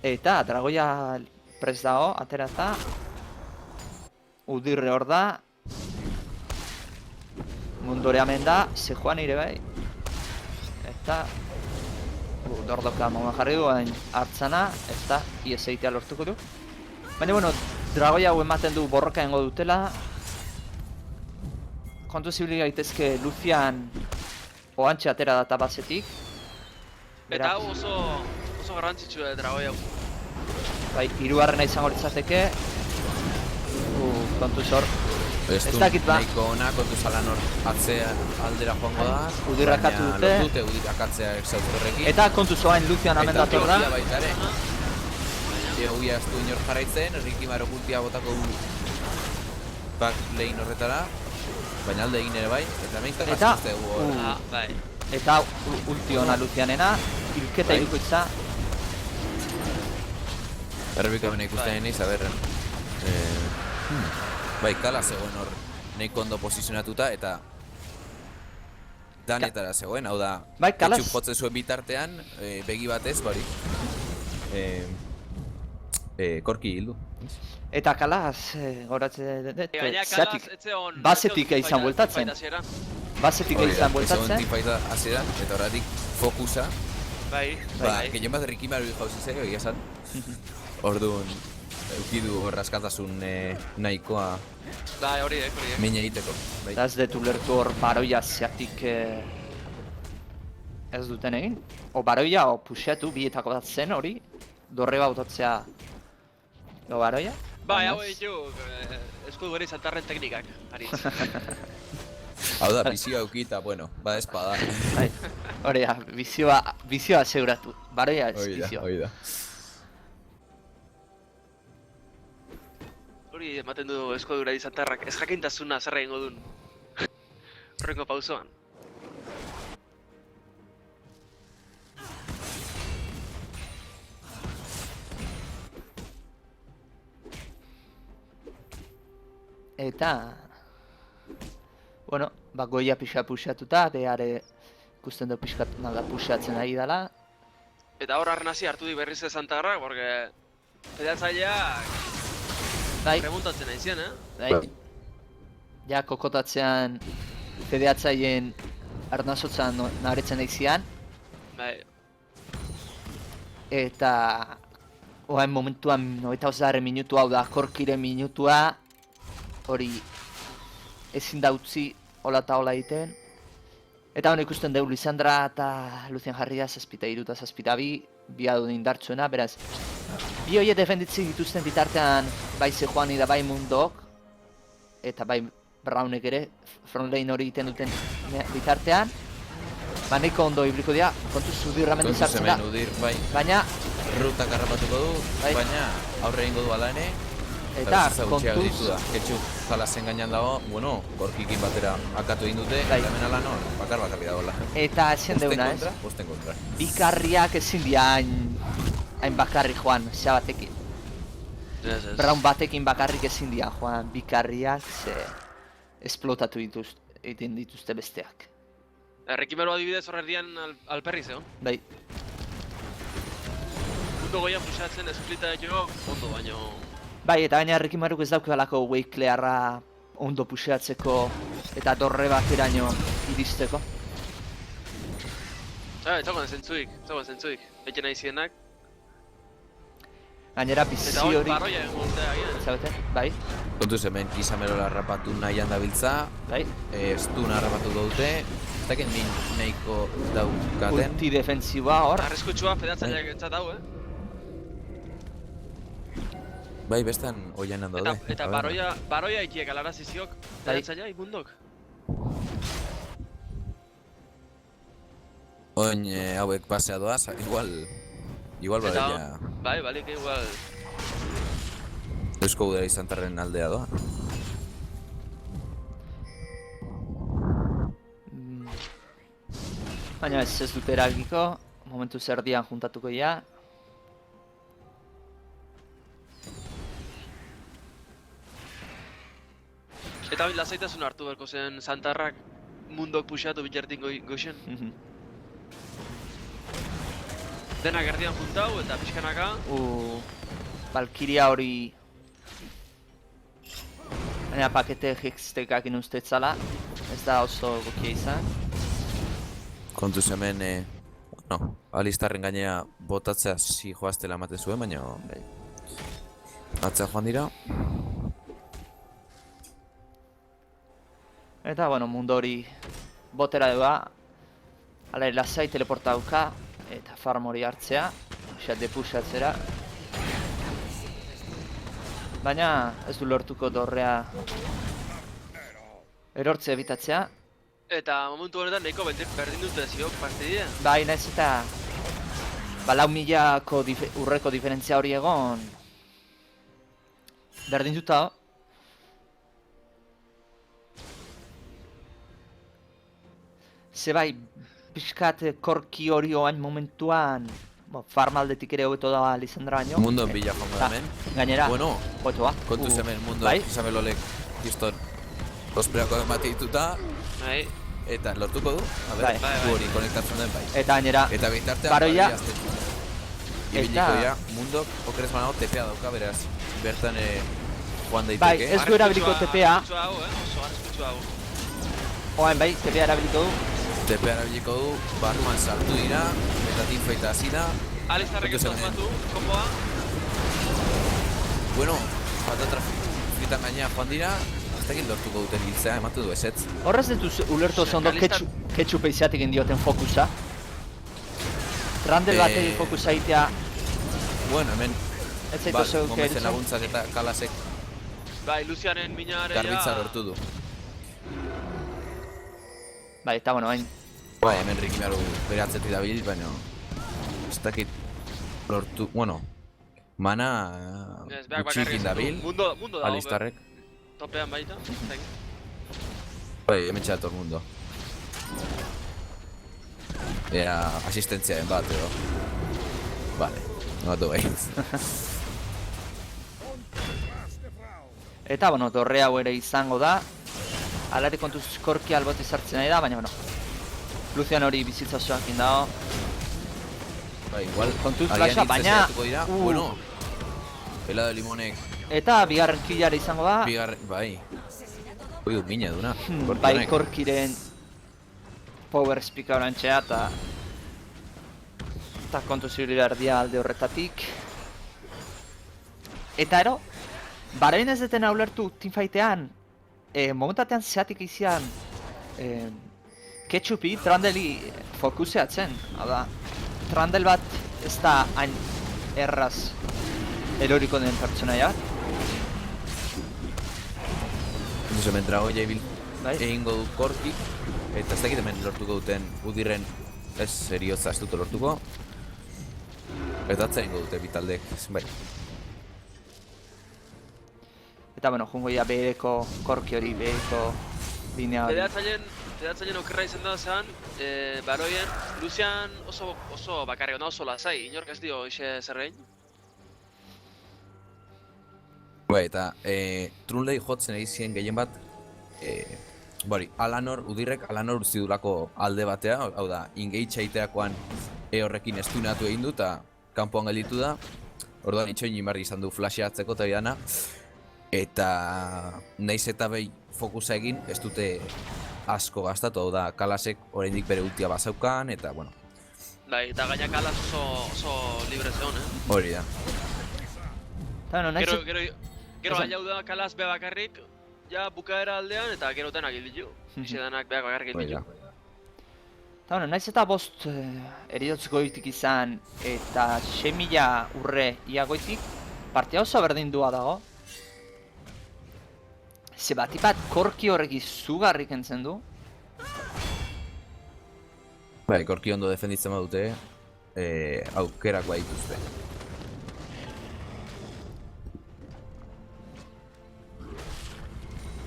Eta Dragoia prest dago, aterata. Udirre hor da. Mundore hemen da, Sejuan ere bai. Eta... dordoka moman jarri du, hartzana, eta ies egitea lortuko du. Baina bueno, Dragoia hau ematen du borroka engo dutela. Kontu zibili gaitezke Lucian oantxe atera data bazetik. Eta hau oso garrantzitsu da Dragoia hau. Bai, 3. izango litzateke. Kontu zor. Ez Ez du dakit ba. nahiko ona, kontu zalan hor atzea aldera joango da. Udirrakatu baina dute. lortu dute udirrakatzea exhaustorrekin. Eta kontu zoain Lucian hemen dator da. Eta baita ere. Uia ez du inor jarraitzen, Rikimaro ultia botako du back lane horretara. Baina alde egin ere bai, eta mehiztak Eta, azuzte dugu hor. Ah, bai. Eta ulti ona Lucianena, hilketa Bai. irukoitza. Errebikamen ikusten nahiz, a ber. Bai, kala zegoen hor nahiko ondo posizionatuta eta danetara zegoen, hau da, Bai, Kalas. Ketchup jotzen zuen bitartean, begi batez, bari. Korki hildu. Eta Kalas, goratzen dut, Gaina zeatik, Kalas etzeon... basetik izan bueltatzen. Basetik izan bueltatzen. Teamfighta hasieran, eta horretik fokusa. Bai, Ba, gehien bat Rikimaru jauzi zego, egia esan. Orduan, eukidu raskatasun nahikoa Bai, hori. min egiteko. Bai. Eta ez dut ulertu hor baroia zeatik ez duten egin. O baroia o puxeatu bietako bat zen hori, dorre bautatzea o baroia. Bai, Baina hau ez. ditu eskudu beri zantarren teknikak, aritz. Hau da, bizioa eukita, bueno, bada espada. Bai, hori da, bizioa aseguratu, baroia ez bizioa. Hoi da. Hori ematen du eskudu beri zantarrak, ez jakintasuna zer egingo duen. Horrengo pausoan. Eta, bueno, ba goia pixa puxatuta, behare ikusten du pixkat naga puxatzen ari dela. Eta hor arnasi hartu di berriz ez zantarrak, porque federtzaileak Bai, remontatzen nahi zien, bai. Ja, kokotatzean fedeatzaileen arnazotzan nabaretzen aizian. Bai, Eta orain momentuan 28. minutu hau da Korkiren minutua. Hori ezin da utzi hola eta hola egiten. Eta hona ikusten dugu Lisandra eta Lucian jarria 7-3 eta 7-2 bi adun indartsuena, beraz bi horiek defenditzen dituzten bitartean bai Sejuani da bai Mundok eta bai Brownek ere frontlane hori egiten duten bitartean. Ba nahiko ondo ibliko dira, kontuz Udirra hemen Kontuz sartzen da, hemen Udir, bai, baina rutak harrapatuko du, Bai. baina aurre egingo du alane. eta gutxiago ditu kontuz da. Ketchup Kalasen gainean dago, bueno, Korkikin batera akatu egin dute, Bai. eta hemen ala no, bakarri dagoela. eta ezin deuna ez. Posten kontra. Bikarriak ezin dira hain bakarri joan, zea batekin. ez. Brown batekin bakarrik ezin dira joan, bikarriak ze esplotatu egiten dituzte besteak. Errekimero adibidez horrerdian alperri zeo. Bai, Mundu goian pusatzen esplita jo ondo baino... bai, eta baina Rikimaruk ez daukalako Wakelearra ondo puxeatzeko eta dorre bateraino iristeko. Etzagoen zentzuik. Bete nahi zienak. Gainera Eta bizi hori hori, barroia egon dute agian. zabete? Bai, Kontuz hemen Kisamerola harrapatu nahian dabiltza, bai. Stun harrapatu dute, ez dakit nahiko daukaten. Ulti defensiboa hor. Arriskutsua federtzaileak entzat hau, Bai, bestan oianan daude. Eta A ber. baroia ikiek alarazi ziok federtzailea imundok. Oin hauek pasea doaz, igual Eta, badeia bai, balik igual... Eusko Udara izantarren aldea doa. Baina ez dute eragiko, momentu zerdian juntatuko ja. Eta hori lasaitasun hartu beharko zen Santarrak mundok puxatu bitartin goixen. Denak erdian juntau eta pixkanaka. Valkyria hori... Baina pakete hextekakin ustetzala, ez da oso gokia izan. Kontuz hemen, no, Alistarren gainea botatzea si joaztela ematen zuen, baina Bai. atzea joan dira. Eta, bueno, mundu hori botera doa. Hala, lasai teleporta dauka, eta farm hori hartzea, xat depuxatzera. Baina ez du lortuko dorrea erortzea ebitatzea. Eta momentu honetan nahiko berdin dute ziok partidea. Bai, naiz eta... Ba, 4.000ko urreko diferentzia hori egon... Berdin duta. Ze bai, pixkat korki hori oain momentuan... Farmaldetik ere hobeto da Lisandra baino. Mundoen bila joango da hemen. Gainera, Bueno, hobeto ba. kontuz hemen mundoen Bai? Isabelolek kiston ospreako emate dituta, Bai. eta lortuko du, a ber, Bai. gu hori konektatzen den bai. Eta gainera, Eta bitartean baroia... bai azten dut. Ibiliko dira, mundok okerez banago tepea dauka, beraz, bertan joan daiteke. Bai, ez du erabiliko TPA. Arriskutsu hau, oso arriskutsu hau. Oain bai, TPA erabiliko du. Tepea erabiliko du, barruan sartu dira, eta teamfighta hasi da. Alistarrek ez batu, komboa. Bueno, patatra fritan gainea joan dira, ez dakit lortuko duten hiltzea, ematu du ezetz. Horrez dut ulertu oso ondo ketxupe izatik indioten fokusa. Randall bateri fokusa egitea Bueno, hemen, ez zaitu zeu Gomezen laguntzak eta Kalasek Bai, Lucianen minare garbitza lortu du. Bai, eta bueno, hain. Bai, hemen Rikimaru bere atzetik dabil, baina ez dakit lortu, bueno, mana gutxikin dabil, Mundo dago. Alistarrek. Topean baita. Bai, hemen txator mundo. Era asistentziaren bat, edo. Vale, nomatu bai. Eta, bueno, dorre hau ere izango da. Alare kontuz korki albot izartzen nahi da, baina, bueno. Lucian hori bizitza osoak indao. Bai, igual, Kontuz agian flasha, hiltzen baina... saiatuko dira. Bueno, pelado limonek, Eta bigarren killara izango da. bai. Ui, mina duna. Bai, korkiren power speak orantxea eta kontuz ibili behar dia alde horretatik. Eta ero, barein ez deten ulertu teamfightean, momentatean zeatik izian ketxupi Trandeli fokuseatzen. Hau da, Trandel bat ez da hain erraz eroriko den pertsonaia bat. Entonces, hemen drago jaibil Bai. egingo du korkik, eta ez dakit hemen lortuko duten Udirren ez seriotza ez dute lortuko. Eta atza egingo dute bitaldek, bai. Eta bueno, jungo ja beheko korki hori, beheko linea hori. Tedatzaileen okerra izan da zen, baroien, Lucian oso bakarrik, oso lasai, inork ez dio ixe zerrein. Bai, eta Trunley jotzen egizien gehien bat, Alanor, Udirrek Alanor utzi dulako alde batea, hau da, engage egiteakoan horrekin estunatu egin du eta kanpoan gelditu da. Orduan itxoin inbarri izan du flasheatzeko eta bidana. Eta naiz eta behi fokusa egin, ez dute asko gastatu, hau da, Kalasek oraindik bere ultia bazaukan, eta bueno. Bai, eta gaina Kalas oso libre zeon, Hori da. Eta bueno, naiz... Gero gaiau da Kalas beha bakarrik, ja bukaera aldean eta gero denak hilditu. Ixe denak beha bakarrik Hori da. hilditu. Eta bueno, naiz eta bost eriotz goitik izan eta 6.000 urre ia goitik, partia oso berdindua dago. Ze bat korki horrek izugarri kentzen du. Bai, korki ondo defenditzen badute, aukerak bai dituzte.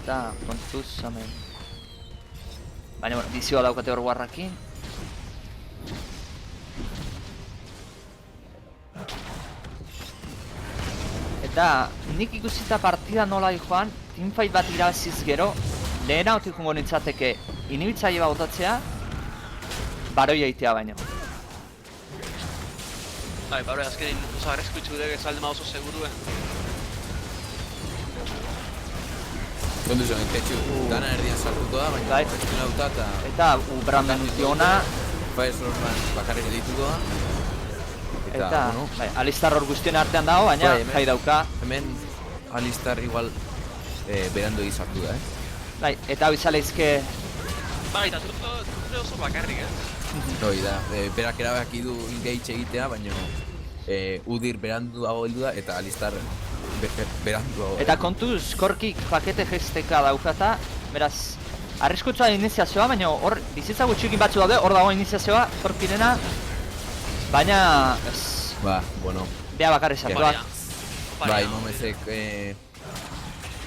Eta kontuz hemen. Baina, bueno, bizioa daukate hor guarrakin. Eta nik ikusita partida nola joan, teamfight bat irabaziz gero, lehena otik jungo nintzateke inibitzaile bat botatzea, baroi egitea baino. Bai, baroi azkenin oso arreskutsu dek ez alde ma oso seguruen. Kontu zoen, ketxu, dana erdian sartuko da, baina Bai. pertsona duta eta Eta Brandon Utiona, Firestorman bakarrik dituko da. eta bueno, bai, Alistar hor guztien artean dago, baina Bai, hemen- jai dauka. hemen Alistar igual berandu sartu da, Bai, eta hau izaleizke Bai, eta Trunle oso bakarrik, Hoi da, berak erabaki du engage egitea, baina Udir beranduago heldu da eta Alistar beranduago. Eta kontuz, korkik pakete gesteka daukata, beraz, Arriskutsua iniziazioa, baina hor bizitza gutxikin batzu daude, hor dago iniziazioa, Zorpirena, baina ez, Ba, bueno. bea bakarri sartuak. Bai, Momezek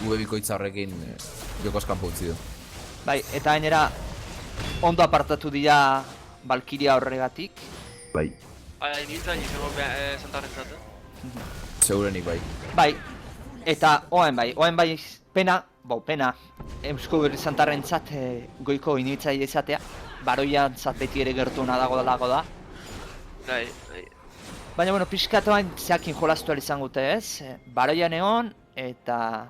ube bikoitza horrekin jokoz kanpo utzi du. Bai, eta gainera ondo apartatu dira Valkyria horregatik. Bai. Bai, nintzen izango Santarrentzat, Segurenik bai. Bai, eta oain bai, pena, Eusko Berri Santarrentzat goiko initzaile izatea, baroiantzat beti ere gertuena dago da. Bai. Baina, bueno, pixkatoan zeakin jolastu izango dute ez, baroian egon, eta...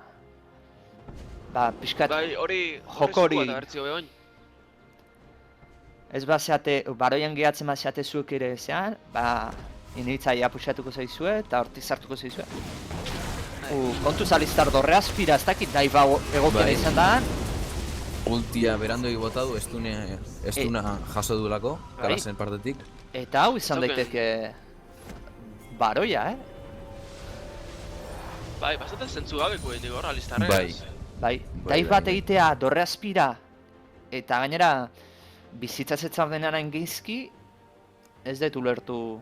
Ba, pixkat... Bai, hori... joko hori... Eta bertzio behon. Ez ba zeate, baroian gehatzen bat zeate zuek ere zean, ba... Initzaia puxatuko zaizue, eta hortik sartuko zaizue. Kontuz alistar dorre aspira, ez dakit daiba egokiena izan da. Ultia berandoik bota du, ez duna jaso duelako, Kalasen partetik. Eta hau izan daiteke... baroia, Bai, bastante zentzu gabeko egin digor, alistarrez. Bai. Bai, daif bat egitea dorre aspira, eta gainera bizitzaz etzaurdenaren gizki, ez dut ulertu...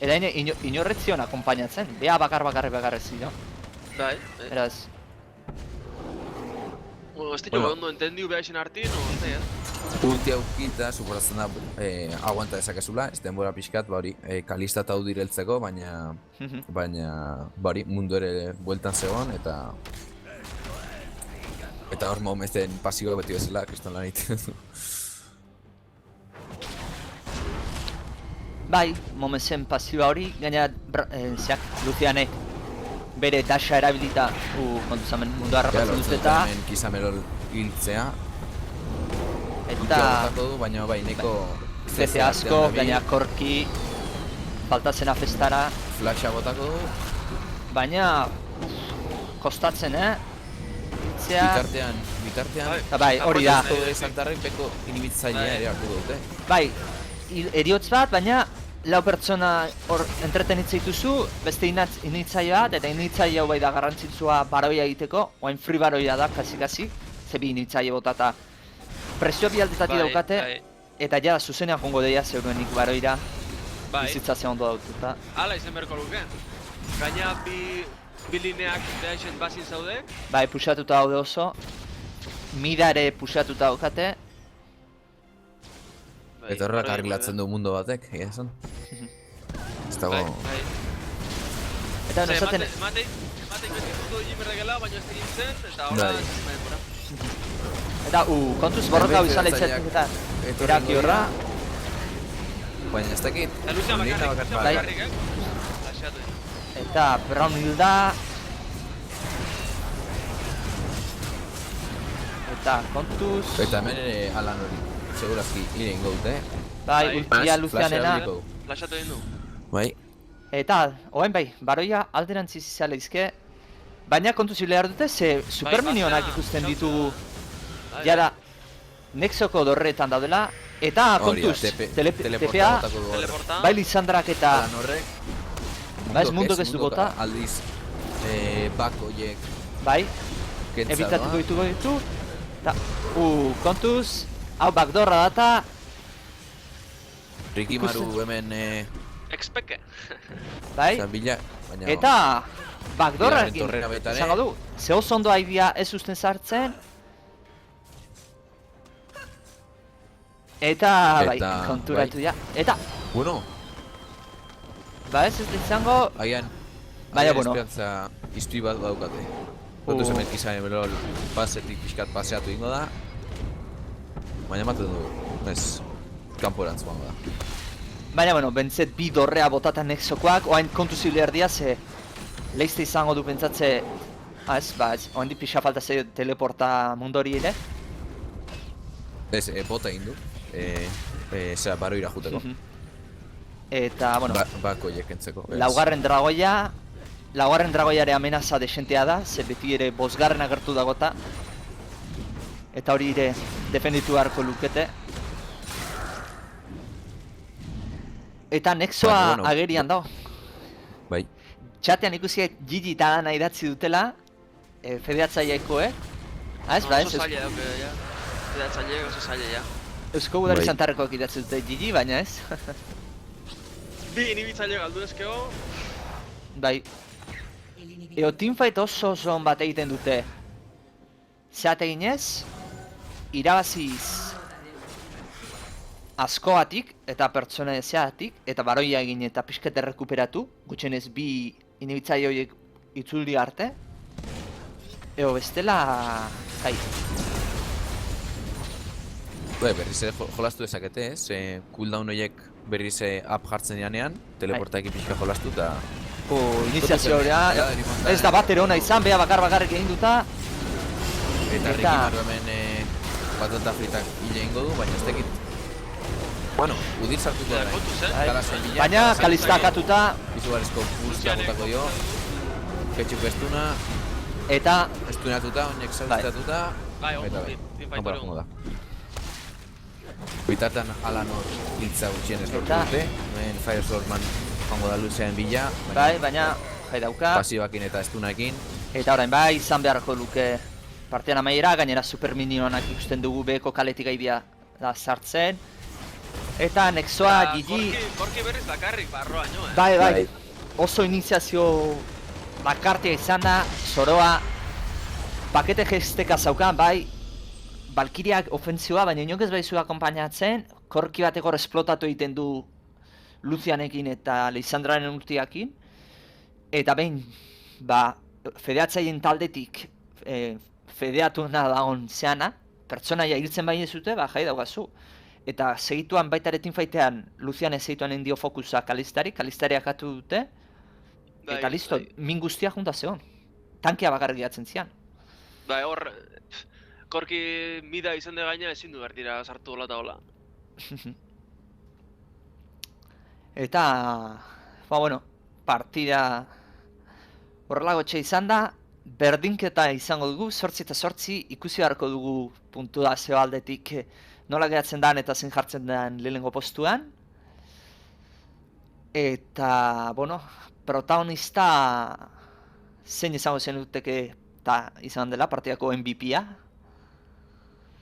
Eta inorretzion akompainatzen, bea bakarrez zido. Bai. Eraz, Bueno, ez ditu ondo entendiu behar izan artin, o ez da, Ulti aukita, suposatzen da, aguanta dezakezula, ez denbora pixkat, ba hori, Kalista eta Udir heltzeko, baina, ba hori, mundu ere bueltan zegoen, eta hor Momezen pasioa beti bezala, kriston lan egiten du. bai, Momezen pasioa hori, gainera, Lucianek bere dasha erabilita, kontuzamen mundu harrapatzen dut eta... Hemen Kizamelol hiltzea, Eta... botako du, baina bai, neko... CC asko, gaina korki, faltatzena festara, Flasha botako du, baina... kostatzen, Itzea... bitartean... Eta bai, hori da. Santarren peko inibitzailea ere hartu dute. Bai, eriotz bat, baina lau pertsona hor entretenitza dituzu, beste initzaile bat, eta initzaile hau bai da garrantzitsua baroia egiteko, oain free baroia da, kasi, zebi initzaile botata presio bi aldetatik daukate, eta ja zuzenean jongo deia zeurenik baroira, bizitza ze ondo daututa. Hala izen berko luke. Gaina bi lineak behaixen bazin zaudek. Bai, puxatuta daude oso, mida ere puxatuta daukate. Eta horrek argilatzen du mundo batek, egia esan. Ez dago... Eta bueno, esaten... Mateik beti mundu egin berdegela, baina ez egin zen, eta horra denbora. Eta, kontuz borroka hau izan lehitzen eta eraki horra. Baina ez dakit... Eta Lucian bakarrik, Laxatu. Eta Brown hilda. Eta kontuz... Eta hemen ere Alan hori, segurazki hile ingo dute. Bai, ultia Lucianena. Laxatu egin du. Bai. Eta, oain bai, baroia alderantziz izan lehizke. Baina kontuz hile dute, ze superminionak ikusten ditugu jara Nexoko dorreetan daudela. Eta kontuz, TPA, bai Lisandrak eta... Alan horrek... Ba ez mundok ez du bota. Aldiz, bakoiek... Bai, ebitatuko ditu. Eta, kontuz, hau backdoorra data. Rikimaru hemen... Expeke. Bai, Zabila, baina... eta backdoorra egin, torrera betare. esango du. Ze oso ondo aidea ez usten sartzen. Eta, bai, konturatu ja. Eta, Bueno, ba ez izango... Agian bueno. esperantza iztui bat daukate. Kontuz hemen Kizane Melol pasetik pixkat paseatu ingo da. Baina ematen du, ez, kanporantz joango da. Baina, bueno, bentzet bi dorrea botatan Nexokoak, oain kontuz hile erdia ze leizte izango du pentsatze... ez, oain di pixa falta ze teleporta mundori ere. Ez, bota egin du. Zera, baroira juteko. Eta, bueno, Bakoiek entzeko. laugarren dragoiare amenaza desentea da, ze beti ere bosgarren agertu dagota. Eta hori ere defenditu beharko lukete. Eta Nexoa bueno, agerian dago. Bai. Txatean ikusiek Gigi eta Dana idatzi dutela, fedeatzailekoek. Ez, ba ez? Oso zaila dauke, ja. fedatzaileek oso zaila ja. Eusko Gudari Bai. Santarrekoak idatzi dute Gigi, baina ez. Bi inhibitzaile galdu ezkeo, Bai, El inhibidor eo teamfight oso on bat egiten dute. Zeat eginez, irabaziz askoatik eta pertsona zeatik, eta baroia egin eta pixket errekuperatu, gutxenez bi inhibitzaile horiek itzuldi arte. Eo bestela, kai, Bai, berriz ere jolastu dezakete, ez? Cooldown horiek berriz up jartzen janean, teleportaekin pixka jolastu eta... iniziazioa, Ja, limonda, ez da bat ere ona izan, bea bakarrik egin duta. Eta Rikimaru hemen patata fritak hile ingo du, baina ez dakit... Bueno, udil sartuko da. kontuz, Kalasen bila, Baina Kalasen kalista bila, akatuta izugarrizko pulsta botako dio. Ketchup estuna, eta estunatuta, oinek zauztatuta. bai, Eta ondo, bai, teamfight kanpora hori joango ondo. da. Bitartan Alanor hiltza gutxienez lortu Eta- dute. Hemen Firestorman joango da Luzean bila. bai, baina jai dauka. Pasibakin eta estunakin. Eta orain bai, izan beharko luke partian amaiera, gainera super minionak ikusten dugu beko kaletik aibia da sartzen. Eta Nexoa, Gigi, Gorki berriz bakarrik barroaino, bai, bai, Bai. oso iniziazio bakartia izan da, Zoroa pakete gesteka zaukan, bai, Valkyriak ofentzioa, baina inok ez baizu akompainatzen, korki batekor esplotatu egiten du Lucianekin eta Lisandraren ultiakin, eta behin, ba, fedeatzaileen taldetik fedeatu dagoen zeana, pertsonaia hiltzen bai ez dute, ba, jai daugazu. Eta segituan baita ere teamfightean Lucianek segituan endio fokusa Kalistari akatu dute, eta listo, min guztia junta zegoen. Tankea bakarrik gehatzen zian. Bai, hor, Korki mida izan de gaina ezin du bertira sartu hola eta hola. Eta, ba bueno, partida horrelagotxe izan da, berdinketa izango dugu, 8 eta 8, ikusi beharko dugu puntuazio aldetik nola geratzen den eta zein jartzen den lehenengo postuan. Eta, bueno, protagonista zein izango zen duteke eta izan dela partidako MVP-a.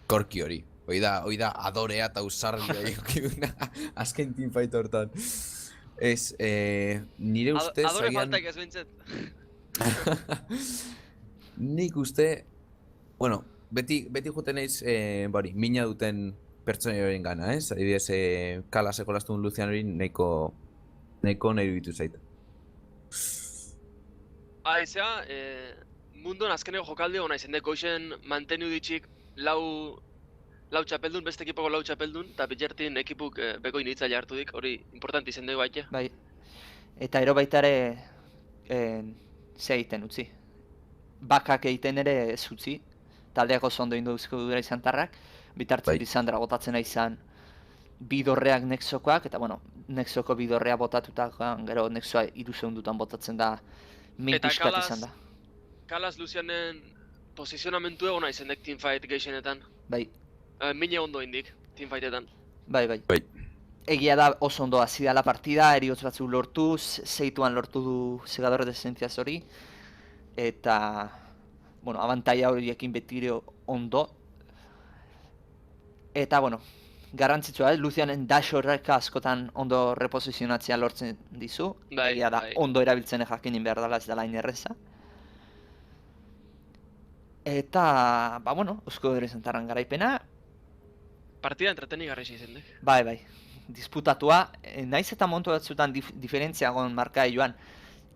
Korki hori. Hoi da adorea eta usarria jokiduna azken teamfight hortan. Ez, nire ustez Adore agian... faltak ez bintzet. Nik uste... Bueno, beti joten naiz, bari, mina duten pertsona horien gana, ez? Adibidez, Kalaseko lastun Lucian hori nahiko nahi dubitu zait. Aizea, munduan azkeneko jokaldi hona izan dek goixen mantenu ditxik lau txapeldun, beste ekipoko lau txapeldun, eta bitxertin ekipuk beko initzaile hartu dik, hori importanti izan dugu baita. Bai. Eta ero baita ere ze egiten utzi. Bakak egiten ere ez utzi. Taldeak oso ondo indu duzko dudera izan tarrak. Bitartzen Bai. Lisandra botatzena izan bidorreak Nexokoak, eta bueno, Nexoko bidorrea botatuta, gero Nexoa 3 segundutan botatzen da min Eta pixkat Kalas- izan da. Kalas Lucianen posizionamentu egona izan dek teamfight gehienetan. Bai, Mine ondo indik, teamfightetan. bai. Bai. Egia da oso ondo hasi dela partida, eriotz batzuk lortuz, zeituan lortu du segador de esentziaz hori, eta, bueno, abantaia horiekin betire ondo. Eta, bueno, garrantzitsua, Lucianen dash horrek askotan ondo reposizionatzea lortzen dizu. Bai, Egia da, bai. ondo erabiltzen jakinin behar dela, ez dela hain erreza. Eta, ba, bueno, Eusko Gudari Santarren garaipena, Partida entretenigarri izan dek. bai, disputatua, naiz eta montu batzutan diferentzia egon marka joan,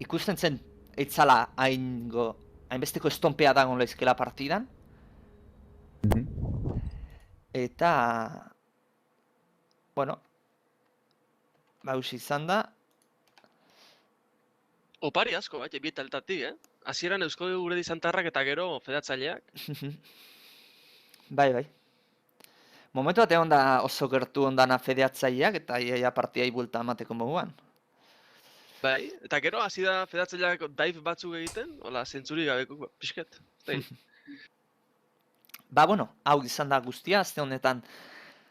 ikusten zen eitzala hainbesteko estonpea dagoen laizkela partidan, eta, bueno, hausi izan da, Opari asko, bai, bi taltatik, Hasieran Eusko Gudari Santarrak eta gero fedatzaileak. bai. Momentu bat egon da oso gertu ondana fedeatzaileak eta iaia partiai buelta emateko moduan. Bai, eta gero hasi da fedatzaileak dive batzuk egiten, hola, zentzuri gabeko pixket. Ba, bueno, hau izan da guztia, azte honetan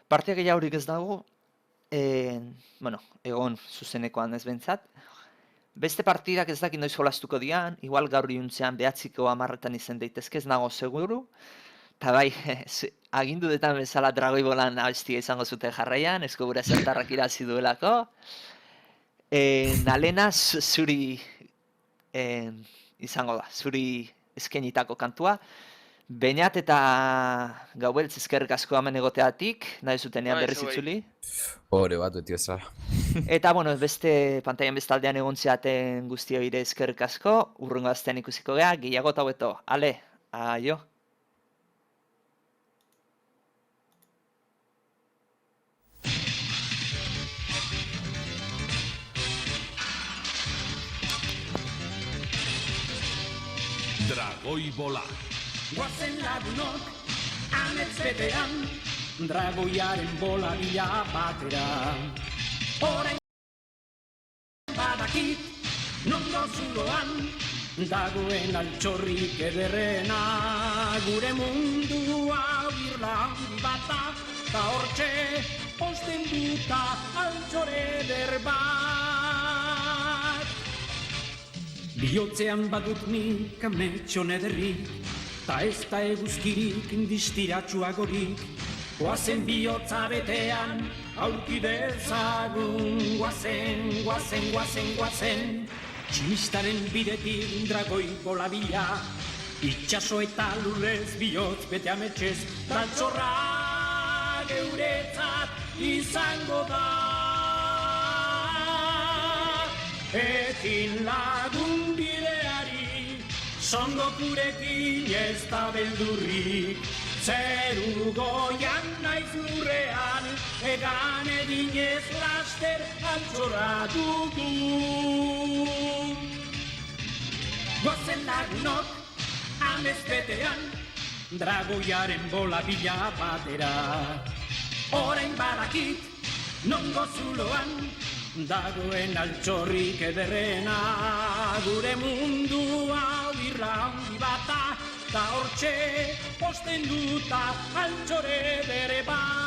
partia gehiagorik ez dago, bueno, egon zuzenekoan ez bentsat. Beste partidak ez dakit noiz jolastuko dian, igual gaur iuntzean 9 10 izan daitezke, ez nago seguru. eta bai, agindu detan bezala Dragoi Bolan abestia izango zute jarraian, eskubura zertarrak irazi duelako. Nalena zuri izango da, zuri eskenitako kantua. Beñat eta Gaueltz eskerrik asko hemen egoteatik, nahi zutenean berriz itzuli. Hore bat, beti bezala. Eta, bueno, beste pantailan bestaldean egon zeaten guztio ire eskerrik asko, urrungo aztean ikusiko gea, gehiago eta hobeto. Ale, aio. Dragoi bola. Guazen lagunok, amets betean, dragoiaren bola bila batera. Orain badakit, nondo zuloan, dagoen altxorrik ederrena. Gure mundua birla handi bata, ta hortxe osten duta altxore eder bat. Bihotzean badut nik ametxon ederrik, ta ez da eguzkirik distiratsuagorik. Goazen bihotza betean aurki dezagun. Goazen, tximistaren bidetik dragoi bola bila. Itxaso eta lurrez bihotz bete ametxez, taltzorra geuretzat izango da. Ekin lagun bideari, songo purekin ez da beldurrik. Zeru goian naiz lurrean, egan edinez laster altxorra dugu. Goazen lagunok, amez betean, dragoiaren bola bila batera. Orain badakit, nongo zuloan, dagoen altxorrik ederrena. Gure mundua birla handi bata, ta hortxe posten duta altxore bere bat.